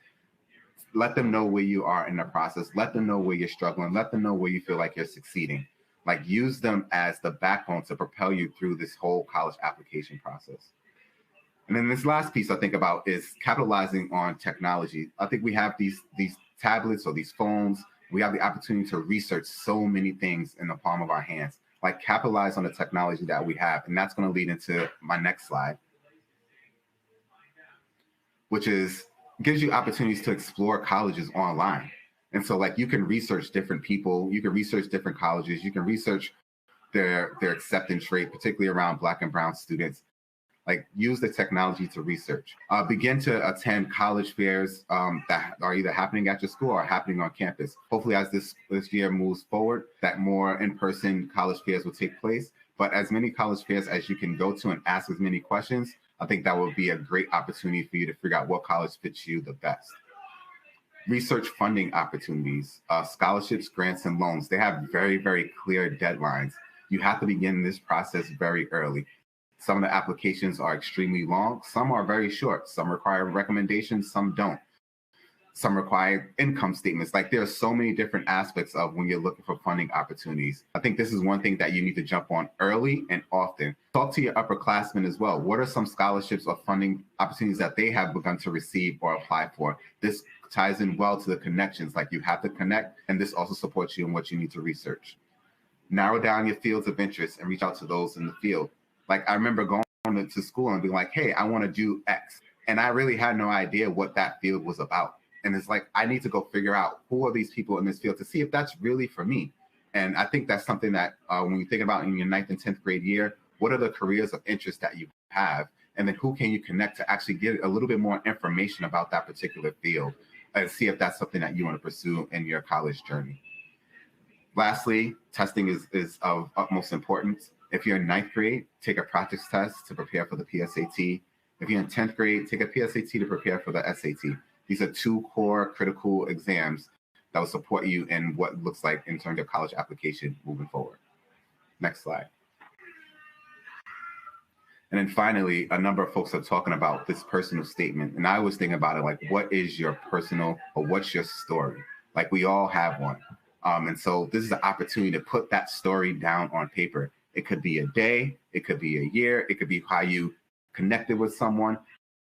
Let them know where you are in the process. Let them know where you're struggling. Let them know where you feel like you're succeeding. Like use them as the backbone to propel you through this whole college application process. And then this last piece I think about is capitalizing on technology. I think we have these tablets or these phones. We have the opportunity to research so many things in the palm of our hands. Like, capitalize on the technology that we have. And that's going to lead into my next slide, which is gives you opportunities to explore colleges online. And so, like, you can research different people, you can research different colleges, you can research their acceptance rate, particularly around Black and Brown students. Like, use the technology to research. Begin to attend college fairs that are either happening at your school or happening on campus. Hopefully, as this year moves forward, that more in-person college fairs will take place. But as many college fairs as you can go to and ask as many questions, I think that would be a great opportunity for you to figure out what college fits you the best. Research funding opportunities, scholarships, grants, and loans. They have very, very clear deadlines. You have to begin this process very early. Some of the applications are extremely long. Some are very short. Some require recommendations, some don't. Some require income statements. Like, there are so many different aspects of when you're looking for funding opportunities. I think this is one thing that you need to jump on early and often. Talk to your upperclassmen as well. What are some scholarships or funding opportunities that they have begun to receive or apply for? This ties in well to the connections. Like, you have to connect, and this also supports you in what you need to research. Narrow down your fields of interest and reach out to those in the field. Like, I remember going to school and being like, hey, I want to do X. And I really had no idea what that field was about. And it's like, I need to go figure out who are these people in this field to see if that's really for me. And I think that's something that when you think about in your 9th and 10th grade year, what are the careers of interest that you have? And then who can you connect to actually get a little bit more information about that particular field and see if that's something that you want to pursue in your college journey. Lastly, testing is of utmost importance. If you're in 9th grade, take a practice test to prepare for the PSAT. If you're in 10th grade, take a PSAT to prepare for the SAT. These are 2 core critical exams that will support you in what it looks like in terms of college application moving forward. Next slide. And then finally, a number of folks are talking about this personal statement. And I was thinking about it like, what is your personal or what's your story? Like, we all have one. And so this is an opportunity to put that story down on paper. It could be a day, it could be a year, it could be how you connected with someone.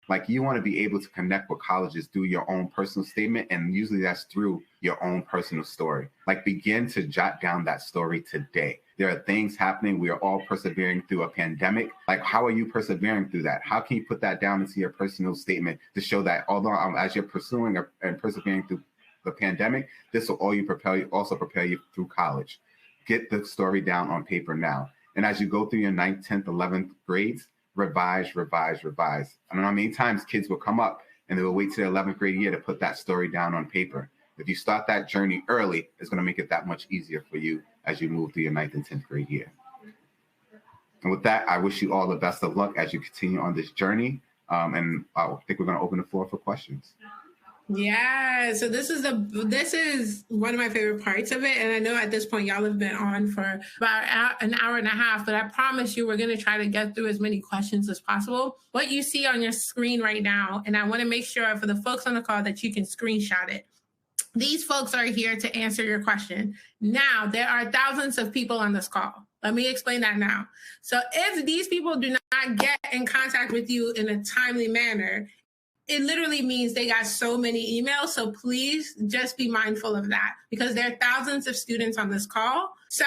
Like, you want to be able to connect with colleges through your own personal statement, and usually that's through your own personal story. Like, begin to jot down that story today. There are things happening. We are all persevering through a pandemic. Like, how are you persevering through that? How can you put that down into your personal statement to show that although as you're pursuing and persevering through the pandemic, this will also prepare you through college. Get the story down on paper now. And as you go through your 9th, 10th, 11th grades, revise. I don't know how many times kids will come up and they will wait till the 11th grade year to put that story down on paper. If you start that journey early, it's going to make it that much easier for you as you move through your 9th and 10th grade year. And with that, I wish you all the best of luck as you continue on this journey. And I think we're going to open the floor for questions. Yeah, so this is one of my favorite parts of it. And I know at this point y'all have been on for about an hour and a half, but I promise you we're going to try to get through as many questions as possible. What you see on your screen right now, and I want to make sure for the folks on the call that you can screenshot it. These folks are here to answer your question. Now, there are thousands of people on this call. Let me explain that now. So if these people do not get in contact with you in a timely manner, it literally means they got so many emails. So please just be mindful of that, because there are thousands of students on this call. So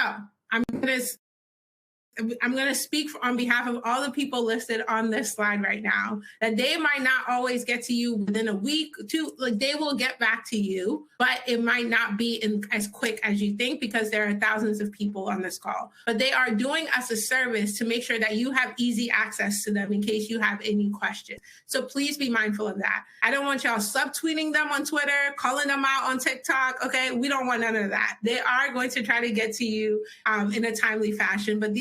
I'm going to speak on behalf of all the people listed on this slide right now, that they might not always get to you within a week or two. Like, they will get back to you, but it might not be as quick as you think, because there are thousands of people on this call. But they are doing us a service to make sure that you have easy access to them in case you have any questions. So please be mindful of that. I don't want y'all subtweeting them on Twitter, calling them out on TikTok. Okay, we don't want none of that. They are going to try to get to you in a timely fashion, but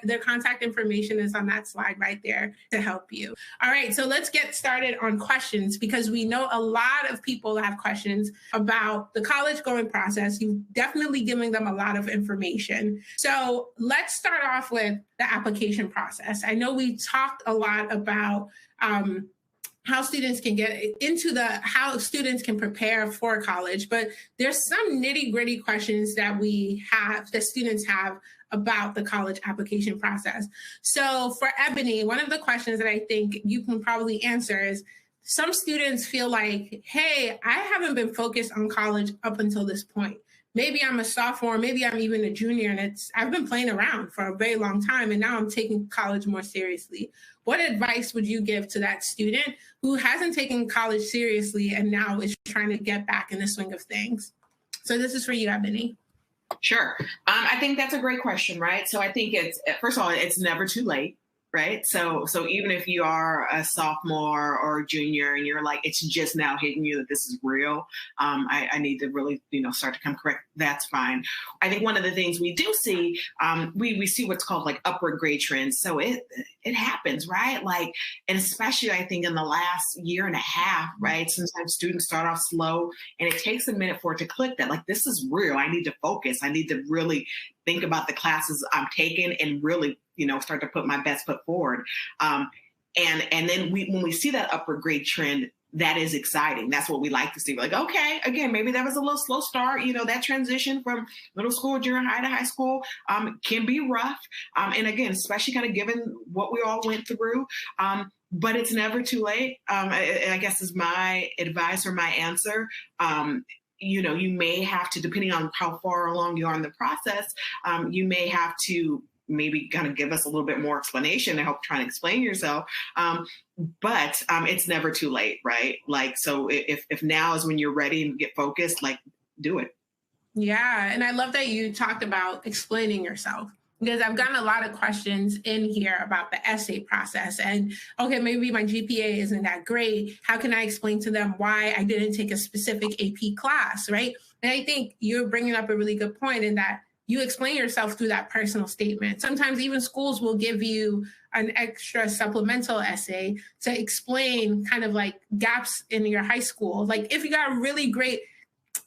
their contact information is on that slide right there to help you. All right, so let's get started on questions, because we know a lot of people have questions about the college going process. You've definitely given them a lot of information. So let's start off with the application process. I know we talked a lot about how students can get into how students can prepare for college, but there's some nitty-gritty questions that students have about the college application process. So for Ebony, one of the questions that I think you can probably answer is, some students feel like, hey, I haven't been focused on college up until this point. Maybe I'm a sophomore, maybe I'm even a junior, and I've been playing around for a very long time, and now I'm taking college more seriously. What advice would you give to that student who hasn't taken college seriously and now is trying to get back in the swing of things? So this is for you, Ebony. Sure. I think that's a great question, right? So I think first of all, it's never too late, right? So even if you are a sophomore or a junior and you're like, it's just now hitting you that this is real, I need to really, start to come correct. That's fine. I think one of the things we do see, we see what's called like upward grade trends. So it happens, right? Like, and especially I think in the last year and a half, right? Sometimes students start off slow and it takes a minute for it to click that like, this is real. I need to focus. I need to really think about the classes I'm taking and really, start to put my best foot forward. And then when we see that upward grade trend, that is exciting. That's what we like to see. We're like, okay, again, maybe that was a little slow start. That transition from middle school, junior high to high school can be rough. And again, especially kind of given what we all went through. But it's never too late. I guess is my advice or my answer. You may have to, depending on how far along you are in the process, you may have to maybe kind of give us a little bit more explanation to help try and explain yourself. But it's never too late, right? Like, so if now is when you're ready and get focused, like, do it. Yeah. And I love that you talked about explaining yourself, because I've gotten a lot of questions in here about the essay process. And okay, maybe my GPA isn't that great. How can I explain to them why I didn't take a specific AP class, right? And I think you're bringing up a really good point in that you explain yourself through that personal statement. Sometimes even schools will give you an extra supplemental essay to explain kind of like gaps in your high school. Like if you got a really great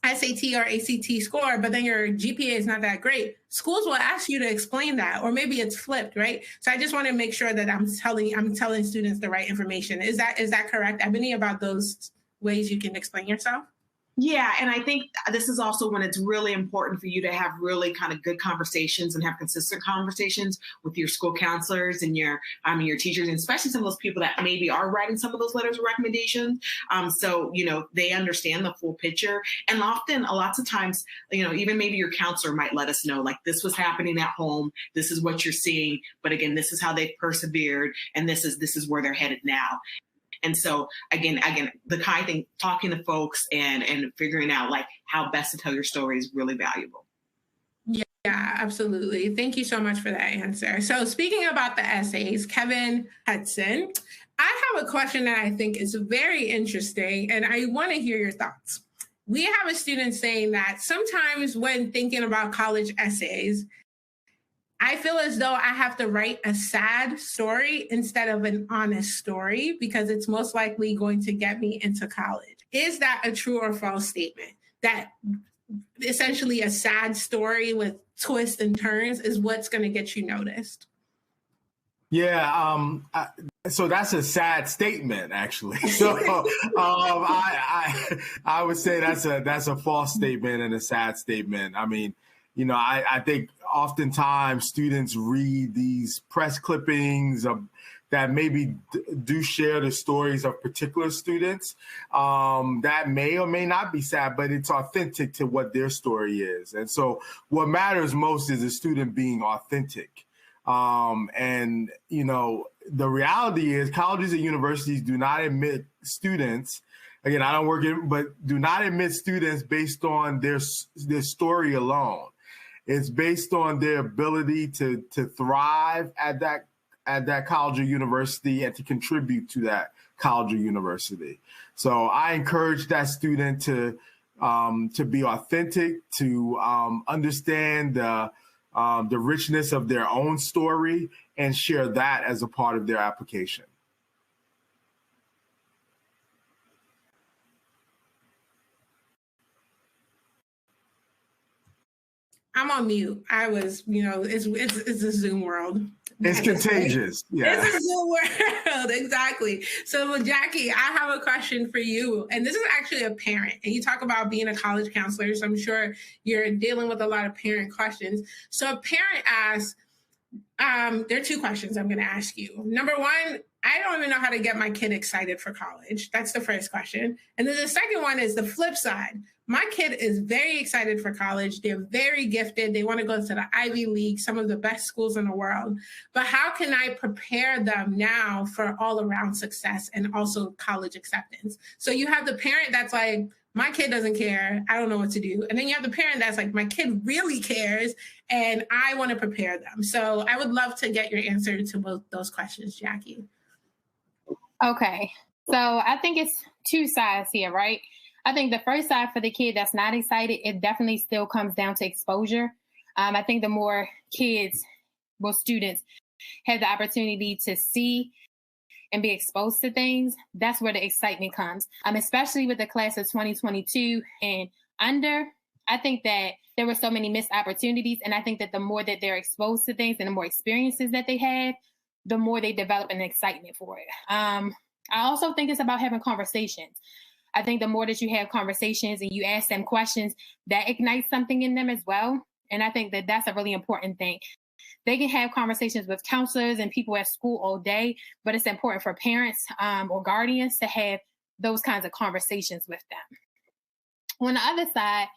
SAT or ACT score, but then your GPA is not that great, schools will ask you to explain that, or maybe it's flipped, right? So I just want to make sure that I'm telling students the right information. Is that correct, Ebony, about those ways you can explain yourself? Yeah, and I think this is also when it's really important for you to have really kind of good conversations and have consistent conversations with your school counselors and your teachers, and especially some of those people that maybe are writing some of those letters of recommendation. So they understand the full picture, and lots of times, even maybe your counselor might let us know like this was happening at home. This is what you're seeing, but again, this is how they've persevered, and this is where they're headed now. And so again, the kind of thing, talking to folks and figuring out like how best to tell your story is really valuable. Yeah, absolutely. Thank you so much for that answer. So speaking about the essays, Kevin Hudson, I have a question that I think is very interesting, and I want to hear your thoughts. We have a student saying that sometimes when thinking about college essays, I feel as though I have to write a sad story instead of an honest story because it's most likely going to get me into college. Is that a true or false statement? That essentially a sad story with twists and turns is what's going to get you noticed? Yeah, so that's a sad statement, actually. So I would say that's a false statement and a sad statement. I mean, I think oftentimes students read these press clippings that maybe do share the stories of particular students that may or may not be sad, but it's authentic to what their story is. And so what matters most is the student being authentic. The reality is colleges and universities do not admit students. Again, I don't work in, but do not admit students based on their story alone. It's based on their ability to thrive at that college or university and to contribute to that college or university. So I encourage that student to be authentic, to understand the richness of their own story and share that as a part of their application. I'm on mute. I was, it's a Zoom world. It's contagious. Yeah. It's a Zoom world. Exactly. So Jackie, I have a question for you. And this is actually a parent. And you talk about being a college counselor. So I'm sure you're dealing with a lot of parent questions. So a parent asks, there are two questions I'm going to ask you. Number one, I don't even know how to get my kid excited for college. That's the first question. And then the second one is the flip side. My kid is very excited for college. They're very gifted. They want to go to the Ivy League, some of the best schools in the world. But how can I prepare them now for all around success and also college acceptance? So you have the parent that's like, my kid doesn't care. I don't know what to do. And then you have the parent that's like, my kid really cares and I want to prepare them. So I would love to get your answer to both those questions, Jackie. Okay. So I think it's two sides here, right? I think the first side for the kid that's not excited, it definitely still comes down to exposure. I think the more kids, well, students have the opportunity to see and be exposed to things, that's where the excitement comes. Especially with the class of 2022 and under, I think that there were so many missed opportunities. And I think that the more that they're exposed to things and the more experiences that they have, the more they develop an excitement for it. I also think it's about having conversations. I think the more that you have conversations and you ask them questions, that ignites something in them as well. And I think that that's a really important thing. They can have conversations with counselors and people at school all day, but it's important for parents or guardians to have those kinds of conversations with them. On the other side,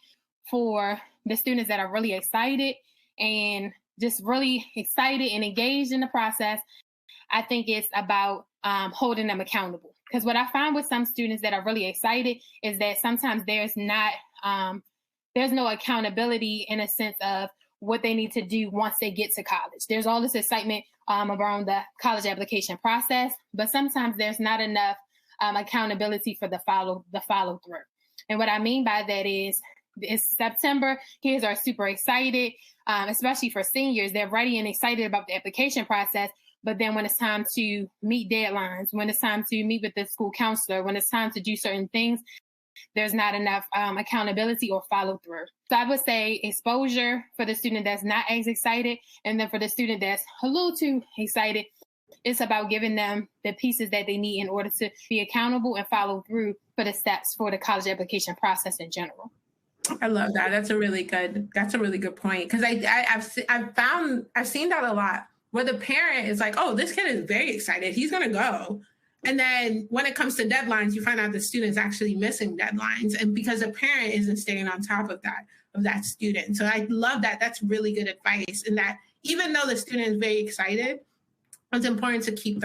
for the students that are really excited and just really excited and engaged in the process, I think it's about holding them accountable. Because what I find with some students that are really excited is that sometimes there's no accountability in a sense of what they need to do once they get to college. There's all this excitement around the college application process, but sometimes there's not enough accountability for the follow through. And what I mean by that is it's September, kids are super excited, especially for seniors. They're ready and excited about the application process. But then when it's time to meet deadlines, when it's time to meet with the school counselor, when it's time to do certain things, there's not enough accountability or follow through. So I would say exposure for the student that's not as excited. And then for the student that's a little too excited, it's about giving them the pieces that they need in order to be accountable and follow through for the steps for the college application process in general. I love that. That's a really good point. Because I've seen that a lot where the parent is like, oh, this kid is very excited. He's going to go. And then when it comes to deadlines, you find out the student's actually missing deadlines. And because the parent isn't staying on top of that student. So I love that. That's really good advice. And that even though the student is very excited, it's important to keep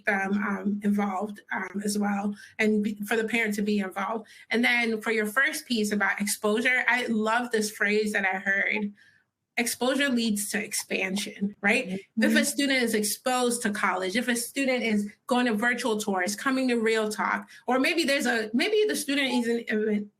them involved as well, and for the parent to be involved. And then for your first piece about exposure, I love this phrase that I heard. Exposure leads to expansion, right? Mm-hmm. If a student is exposed to college, if a student is going to virtual tours, coming to Real Talk, or maybe the student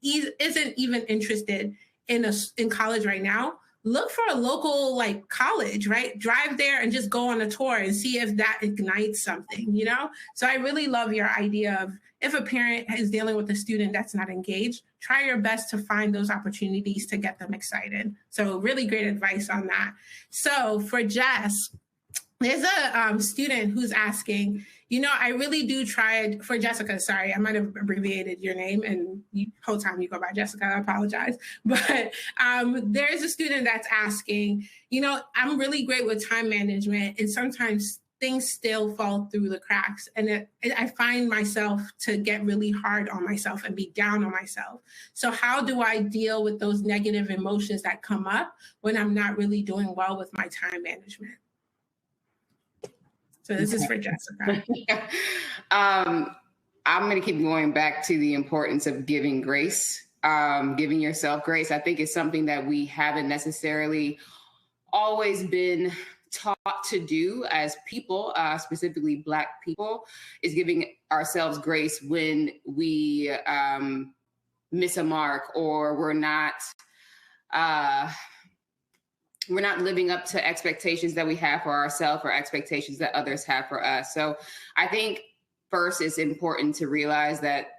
isn't even interested in college right now, look for a local college, right? Drive there and just go on a tour and see if that ignites something, you know? So I really love your idea of if a parent is dealing with a student that's not engaged, try your best to find those opportunities to get them excited. So really great advice on that. So for Jess, there's a student who's asking, I really do try for Jessica. Sorry, I might have abbreviated your name and the whole time you go by Jessica, I apologize. But there's a student that's asking, I'm really great with time management and sometimes things still fall through the cracks. And I find myself to get really hard on myself and be down on myself. So how do I deal with those negative emotions that come up when I'm not really doing well with my time management? So this is for Jessica. I'm going to keep going back to the importance of giving grace, giving yourself grace. I think it's something that we haven't necessarily always been taught to do as people, specifically Black people, is giving ourselves grace when we miss a mark or we're not living up to expectations that we have for ourselves or expectations that others have for us. So I think first it's important to realize that,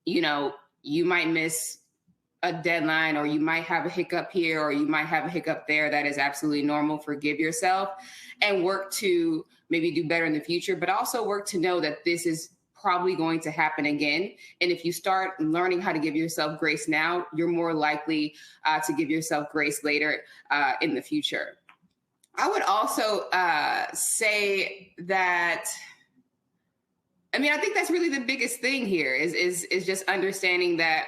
you might miss a deadline or you might have a hiccup here or you might have a hiccup there. That is absolutely normal. Forgive yourself and work to maybe do better in the future, but also work to know that this is probably going to happen again. And if you start learning how to give yourself grace now, you're more likely to give yourself grace later in the future. I would also say that I mean, I think that's really the biggest thing here is just understanding that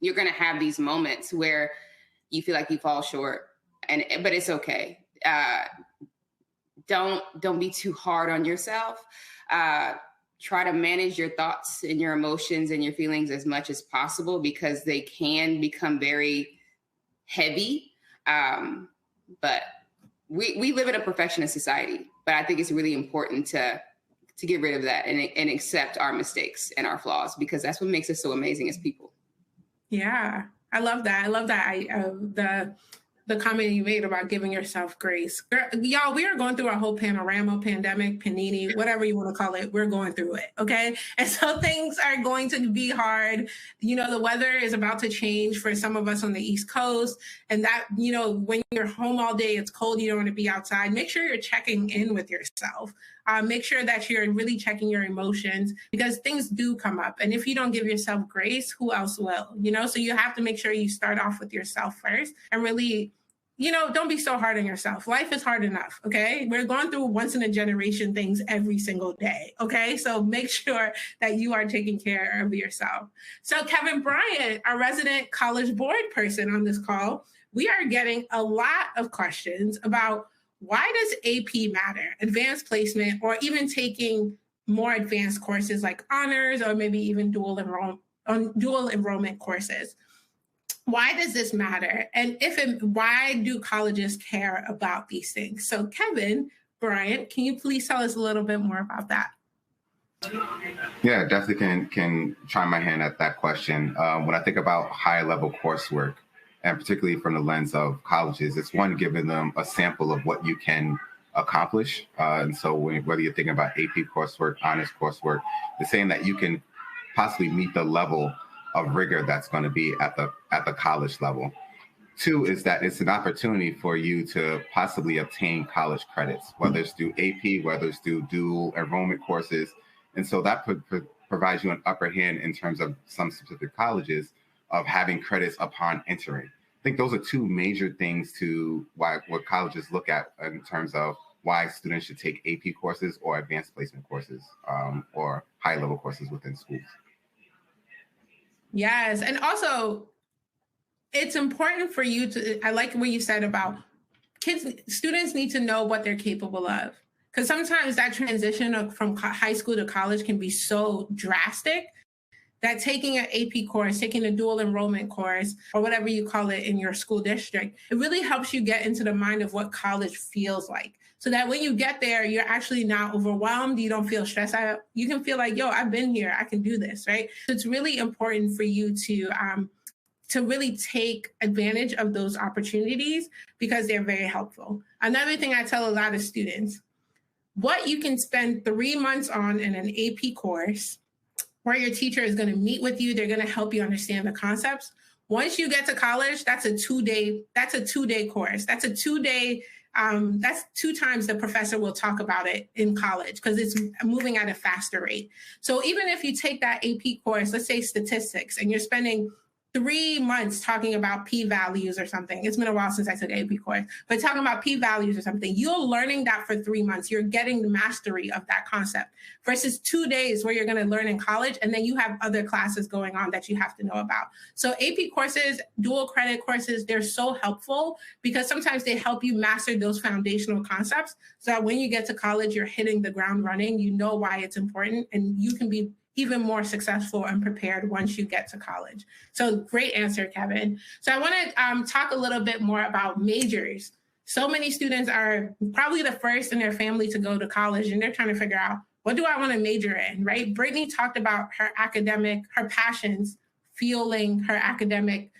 you're going to have these moments where you feel like you fall short, but it's okay. Don't be too hard on yourself. Try to manage your thoughts and your emotions and your feelings as much as possible, because they can become very heavy. But we live in a perfectionist society, but I think it's really important to get rid of that and accept our mistakes and our flaws, because that's what makes us so amazing as people. Yeah, I love that. I love that. The comment you made about giving yourself grace. Y'all, we are going through a whole panorama, pandemic, panini, whatever you want to call it. We're going through it, okay? And so things are going to be hard. You know, the weather is about to change for some of us on the East Coast. And that, you know, when you're home all day, it's cold, you don't want to be outside. Make sure you're checking in with yourself. Make sure that you're really checking your emotions, because things do come up. And if you don't give yourself grace, who else will? You know, so you have to make sure you start off with yourself first and really, you know, don't be so hard on yourself. Life is hard enough, okay? We're going through once in a generation things every single day, okay? So make sure that you are taking care of yourself. So Kevin Bryant, our resident College Board person on this call, we are getting a lot of questions about why does AP matter, advanced placement, or even taking more advanced courses like honors or maybe even dual enrollment courses. Why does this matter? And why do colleges care about these things? So Kevin Bryant, can you please tell us a little bit more about that? Yeah, definitely can try my hand at that question. When I think about high level coursework, and particularly from the lens of colleges, it's one, giving them a sample of what you can accomplish. And so whether you're thinking about AP coursework, honors coursework, it's saying that you can possibly meet the level of rigor that's going to be at the college level. Two is that it's an opportunity for you to possibly obtain college credits, whether it's through AP, whether it's through dual enrollment courses. And so that provides you an upper hand in terms of some specific colleges of having credits upon entering. I think those are two major things to what colleges look at in terms of why students should take AP courses or advanced placement courses or high-level courses within schools. Yes, and also it's important for you to, I like what you said about students need to know what they're capable of. Because sometimes that transition from high school to college can be so drastic that taking an AP course, taking a dual enrollment course, or whatever you call it in your school district, it really helps you get into the mind of what college feels like. So that when you get there, you're actually not overwhelmed. You don't feel stressed out. You can feel like, yo, I've been here. I can do this, right? So it's really important for you to really take advantage of those opportunities because they're very helpful. Another thing I tell a lot of students, what you can spend 3 months on in an AP course, where your teacher is going to meet with you, they're going to help you understand the concepts. Once you get to college, that's a two-day course. That's a 2-day, that's 2 times the professor will talk about it in college because it's moving at a faster rate. So even if you take that AP course, let's say statistics, and you're spending 3 months talking about p-values or something. It's been a while since I took AP course, but talking about p-values or something, you're learning that for 3 months. You're getting the mastery of that concept versus 2 days where you're going to learn in college, and then you have other classes going on that you have to know about. So AP courses, dual credit courses, they're so helpful because sometimes they help you master those foundational concepts so that when you get to college, you're hitting the ground running, you know why it's important, and you can be even more successful and prepared once you get to college. So great answer, Kevin. So I want to talk a little bit more about majors. So many students are probably the first in their family to go to college, and they're trying to figure out, what do I want to major in, right? Brittany talked about her passions fueling her academic,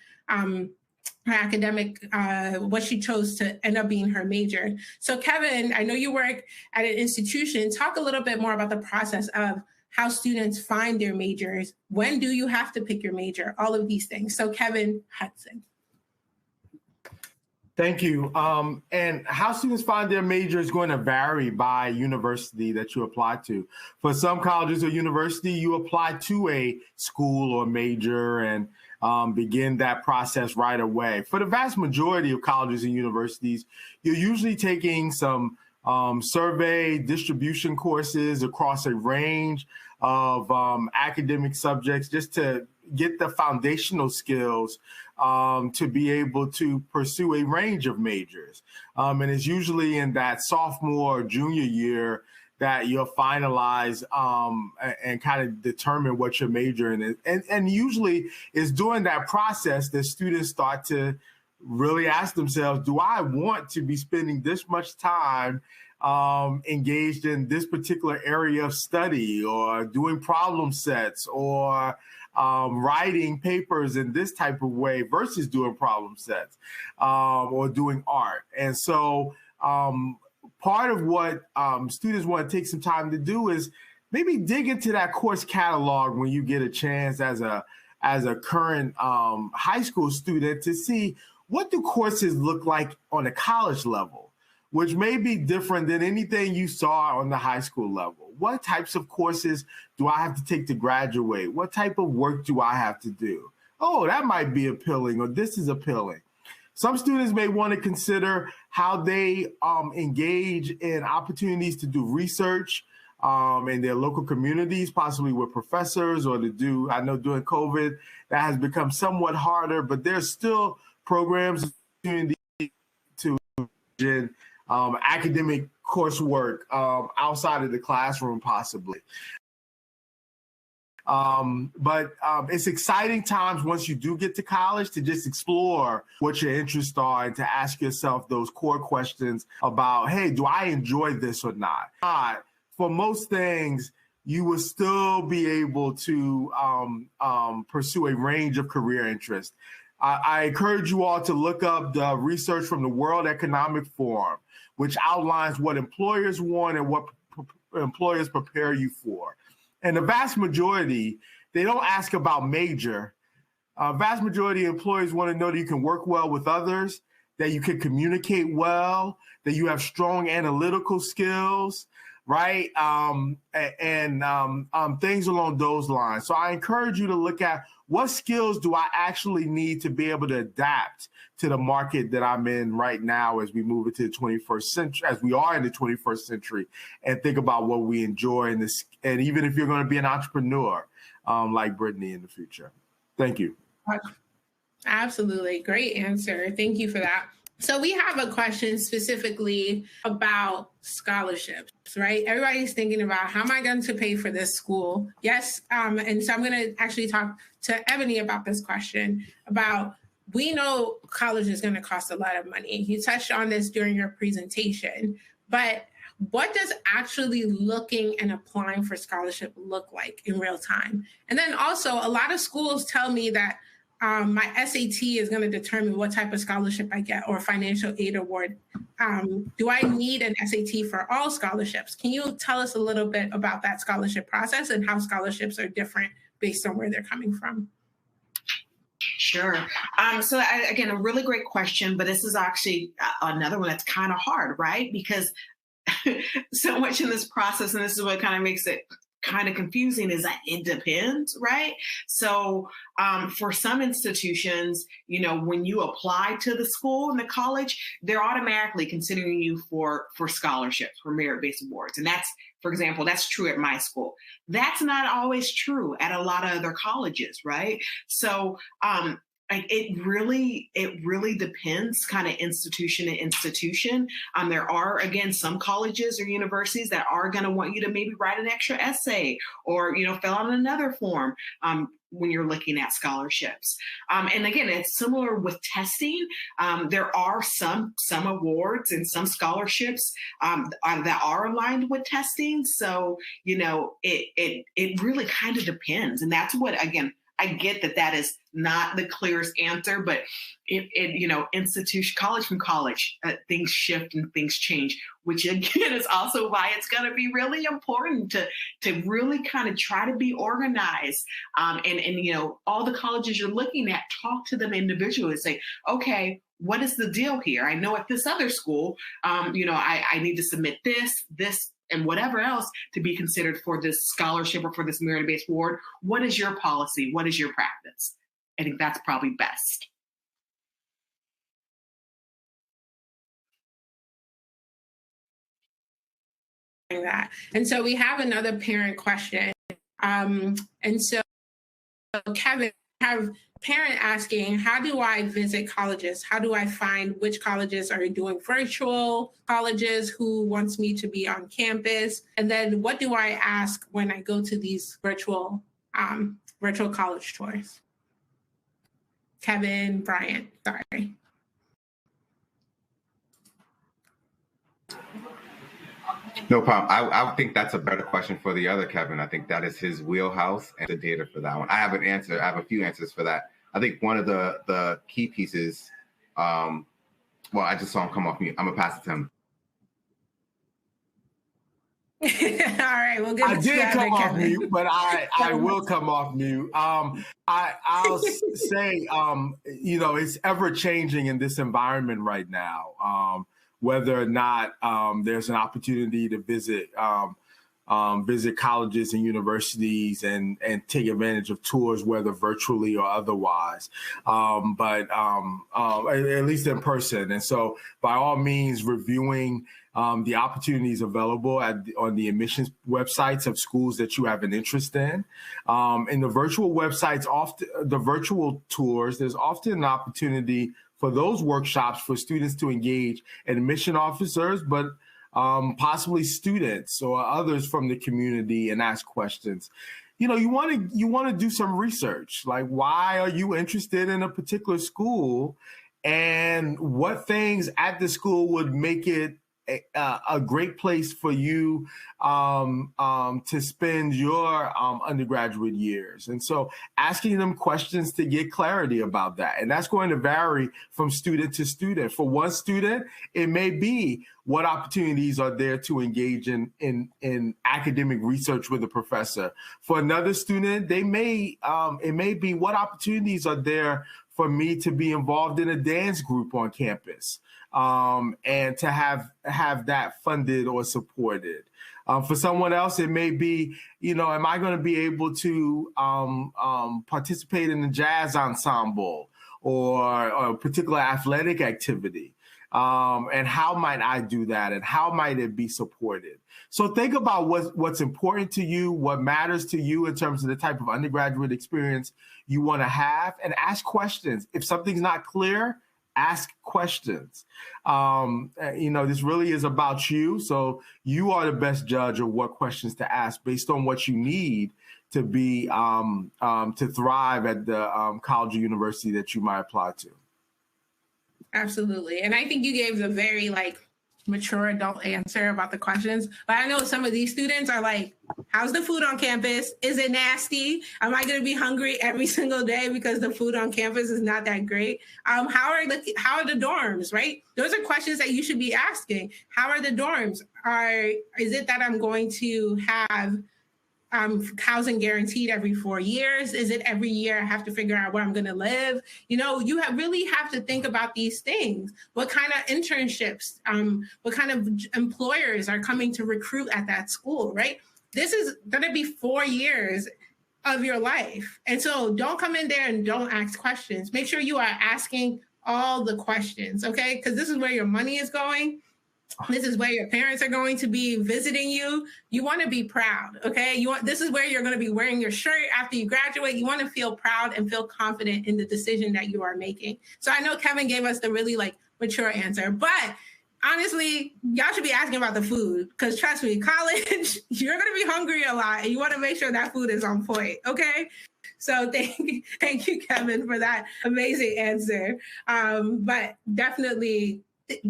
what she chose to end up being her major. So Kevin, I know you work at an institution. Talk a little bit more about the process of how students find their majors. When do you have to pick your major? All of these things. So Kevin Hudson. Thank you. And how students find their major is going to vary by university that you apply to. For some colleges or university, you apply to a school or major and begin that process right away. For the vast majority of colleges and universities, you're usually taking some survey distribution courses across a range of academic subjects just to get the foundational skills to be able to pursue a range of majors. And it's usually in that sophomore or junior year that you'll finalize and kind of determine what your major in is. And usually it's during that process that students start to really ask themselves, do I want to be spending this much time engaged in this particular area of study, or doing problem sets, or writing papers in this type of way versus doing problem sets or doing art. And so part of what students want to take some time to do is maybe dig into that course catalog when you get a chance as a current high school student to see what do courses look like on a college level, which may be different than anything you saw on the high school level. What types of courses do I have to take to graduate? What type of work do I have to do? Oh, that might be appealing, or this is appealing. Some students may want to consider how they engage in opportunities to do research in their local communities, possibly with professors, or to do, I know during COVID, that has become somewhat harder, but there's still programs to academic coursework outside of the classroom, possibly. But it's exciting times once you do get to college to just explore what your interests are and to ask yourself those core questions about, hey, do I enjoy this or not? For most things, you will still be able to pursue a range of career interests. I encourage you all to look up the research from the World Economic Forum, which outlines what employers want and what employers prepare you for. And the vast majority, they don't ask about major. Vast majority of employers want to know that you can work well with others, that you can communicate well, that you have strong analytical skills, right? And things along those lines. So I encourage you to look at what skills do I actually need to be able to adapt to the market that I'm in right now as we move into the 21st century, as we are in the 21st century, and think about what we enjoy in this. And even if you're going to be an entrepreneur like Brittany in the future. Thank you. Absolutely. Great answer. Thank you for that. So we have a question specifically about scholarships, right? Everybody's thinking about, how am I going to pay for this school? Yes. And so I'm going to actually talk to Ebony about this question about, we know college is going to cost a lot of money. You touched on this during your presentation, but what does actually looking and applying for scholarship look like in real time? And then also, a lot of schools tell me that my SAT is going to determine what type of scholarship I get, or financial aid award. Do I need an SAT for all scholarships? Can you tell us a little bit about that scholarship process and how scholarships are different based on where they're coming from? Sure. So again, a really great question, but this is actually another one that's kind of hard, right? Because so much in this process, and this is what kind of makes it kind of confusing, is that it depends, right? So for some institutions, you know, when you apply to the school and the college, they're automatically considering you for scholarships, for merit-based awards. And that's, for example, that's true at my school. That's not always true at a lot of other colleges, right? So it really depends kind of institution to institution. There are, again, some colleges or universities that are going to want you to maybe write an extra essay or, you know, fill out another form when you're looking at scholarships. And again, it's similar with testing. There are some awards and some scholarships that are aligned with testing. So, you know, it really kind of depends. And that's what, again, I get that is not the clearest answer, but you know, institution, college from college, things shift and things change, which again is also why it's going to be really important to really kind of try to be organized. And you know, all the colleges you're looking at, talk to them individually and say, okay, what is the deal here? I know at this other school, you know, I need to submit this, and whatever else to be considered for this scholarship or for this merit-based award. What is your policy? What is your practice? I think that's probably best. that. And so we have another parent question. And so Kevin, have parent asking, how do I visit colleges? How do I find which colleges are doing virtual colleges? Who wants me to be on campus? And then what do I ask when I go to these virtual college tours? Kevin, Bryant, sorry. No problem. I would think that's a better question for the other Kevin. I think that is his wheelhouse and the data for that one. I have an answer. I have a few answers for that. I think one of the key pieces, well, I just saw him come off mute. I'm going to pass it to him. All right, we'll give it I did come off Kevin. mute, but I will come off mute. I'll say, it's ever changing in this environment right now. Whether or not there's an opportunity to visit colleges and universities and take advantage of tours, whether virtually or otherwise, but at least in person. And so by all means, reviewing the opportunities available on the admissions websites of schools that you have an interest in. In the virtual websites, the virtual tours, there's often an opportunity for those workshops for students to engage admission officers, but possibly students or others from the community and ask questions. You want to do some research, like why are you interested in a particular school and what things at the school would make it a great place for you to spend your undergraduate years. And so asking them questions to get clarity about that. And that's going to vary from student to student. For one student, it may be what opportunities are there to engage in academic research with a professor. For another student, it may be what opportunities are there for me to be involved in a dance group on campus. And to have that funded or supported. For someone else, it may be, am I going to be able to participate in the jazz ensemble or a particular athletic activity? And how might I do that? And how might it be supported? So think about what's important to you, what matters to you in terms of the type of undergraduate experience you want to have, and ask questions. If something's not clear, ask questions. This really is about you. So you are the best judge of what questions to ask based on what you need to be to thrive at the college or university that you might apply to. Absolutely. And I think you gave the very mature adult answer about the questions. But I know some of these students are like, how's the food on campus? Is it nasty? Am I going to be hungry every single day because the food on campus is not that great? How are the dorms, right? Those are questions that you should be asking. How are the dorms? Is it that I'm going to have housing guaranteed every 4 years? Is it every year I have to figure out where I'm going to live? You really have to think about these things. What kind of internships, what kind of employers are coming to recruit at that school, right? This is going to be 4 years of your life. And so don't come in there and don't ask questions. Make sure you are asking all the questions, okay? Because this is where your money is going. This is where your parents are going to be visiting you. You want to be proud, okay? This is where you're going to be wearing your shirt after you graduate. You want to feel proud and feel confident in the decision that you are making. So I know Kevin gave us the really mature answer, but honestly, y'all should be asking about the food because trust me, college, you're going to be hungry a lot and you want to make sure that food is on point, okay? So thank you, Kevin, for that amazing answer. But definitely,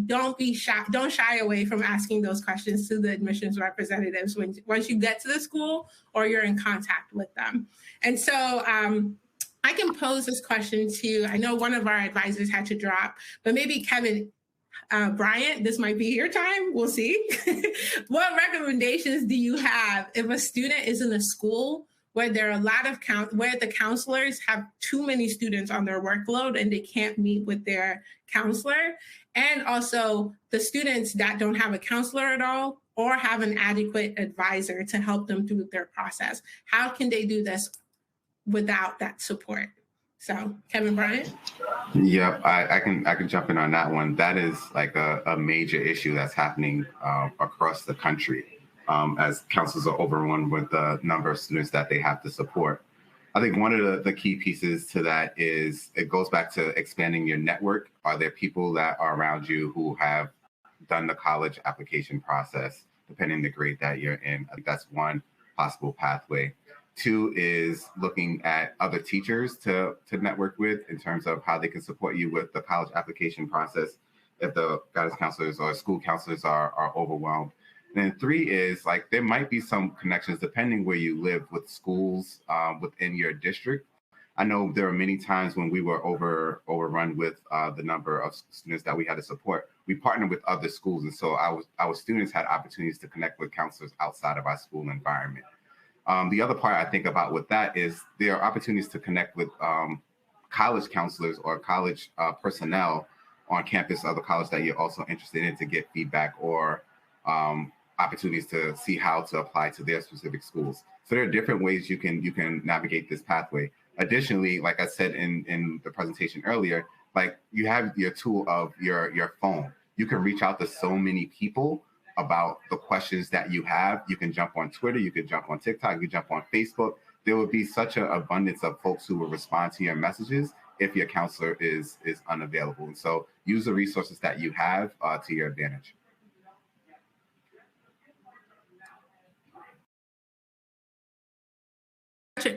don't shy away from asking those questions to the admissions representatives once you get to the school or you're in contact with them. And so I can pose this question to, I know one of our advisors had to drop, but maybe Kevin, Bryant, this might be your time. We'll see. What recommendations do you have if a student is in a school where there are a lot of where the counselors have too many students on their workload and they can't meet with their counselor, and also the students that don't have a counselor at all or have an adequate advisor to help them through their process? How can they do this without that support? So, Kevin Bryant? Yep, I can jump in on that one. That is a major issue that's happening across the country. as counselors are overrun with the number of students that they have to support. I think one of the key pieces to that is it goes back to expanding your network. Are there people that are around you who have done the college application process, depending on the grade that you're in? I think that's one possible pathway. Two is looking at other teachers to network with in terms of how they can support you with the college application process if the guidance counselors or school counselors are overwhelmed. And then three is like there might be some connections depending where you live with schools within your district. I know there are many times when we were overrun with the number of students that we had to support. We partnered with other schools, and so our students had opportunities to connect with counselors outside of our school environment. The other part I think about with that is there are opportunities to connect with college counselors or college personnel on campus of the college that you're also interested in to get feedback or opportunities to see how to apply to their specific schools. So there are different ways you can navigate this pathway. Additionally, like I said in the presentation earlier, like you have your tool of your phone. You can reach out to so many people about the questions that you have. You can jump on Twitter, you can jump on TikTok, you can jump on Facebook. There will be such an abundance of folks who will respond to your messages if your counselor is unavailable. And so use the resources that you have to your advantage.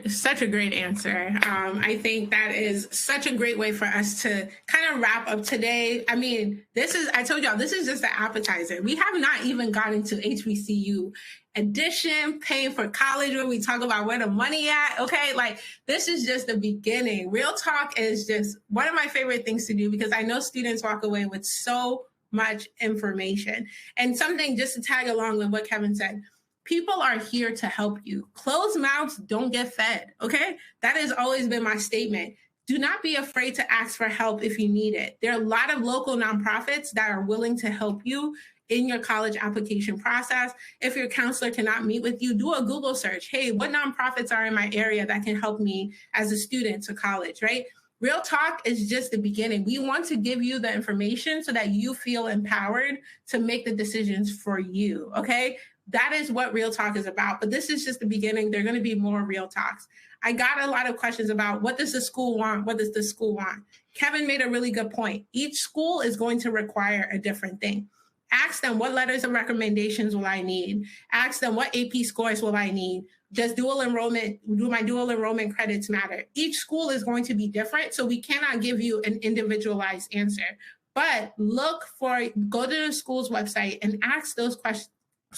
Such a great answer. I think that is such a great way for us to kind of wrap up today. I mean, I told y'all, this is just the appetizer. We have not even gotten to HBCU edition, paying for college, when we talk about where the money at. Okay, like this is just the beginning. Real Talk is just one of my favorite things to do because I know students walk away with so much information. And something just to tag along with what Kevin said, people are here to help you. Closed mouths don't get fed, okay? That has always been my statement. Do not be afraid to ask for help if you need it. There are a lot of local nonprofits that are willing to help you in your college application process. If your counselor cannot meet with you, do a Google search. Hey, what nonprofits are in my area that can help me as a student to college, right? Real Talk is just the beginning. We want to give you the information so that you feel empowered to make the decisions for you, okay? That is what Real Talk is about. But this is just the beginning. There are going to be more Real Talks. I got a lot of questions about what does the school want? What does the school want? Kevin made a really good point. Each school is going to require a different thing. Ask them, what letters of recommendations will I need? Ask them, what AP scores will I need? Do my dual enrollment credits matter? Each school is going to be different, so we cannot give you an individualized answer. But go to the school's website and ask those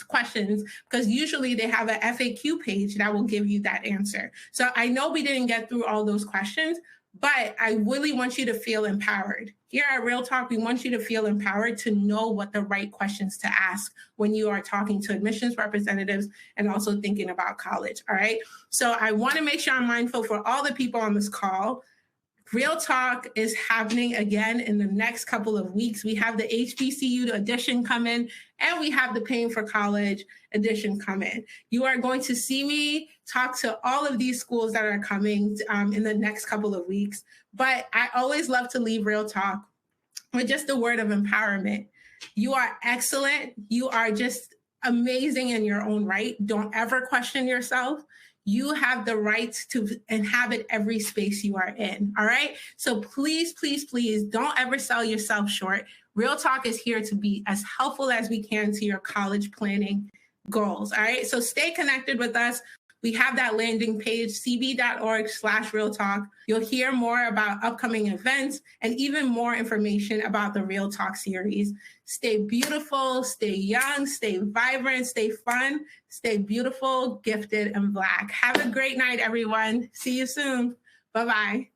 questions because usually they have an FAQ page that will give you that answer. So I know we didn't get through all those questions, but I really want you to feel empowered. Here at Real Talk, we want you to feel empowered to know what the right questions to ask when you are talking to admissions representatives and also thinking about college, all right? So I want to make sure I'm mindful for all the people on this call. Real Talk is happening again in the next couple of weeks. We have the HBCU edition coming, and we have the Paying for College edition coming. You are going to see me talk to all of these schools that are coming in the next couple of weeks. But I always love to leave Real Talk with just a word of empowerment. You are excellent. You are just amazing in your own right. Don't ever question yourself. You have the right to inhabit every space you are in, all right? So please, please, please don't ever sell yourself short. Real Talk is here to be as helpful as we can to your college planning goals, all right? So stay connected with us. We have that landing page, cb.org/realtalk. You'll hear more about upcoming events and even more information about the Real Talk series. Stay beautiful, stay young, stay vibrant, stay fun, stay beautiful, gifted, and Black. Have a great night, everyone. See you soon. Bye-bye.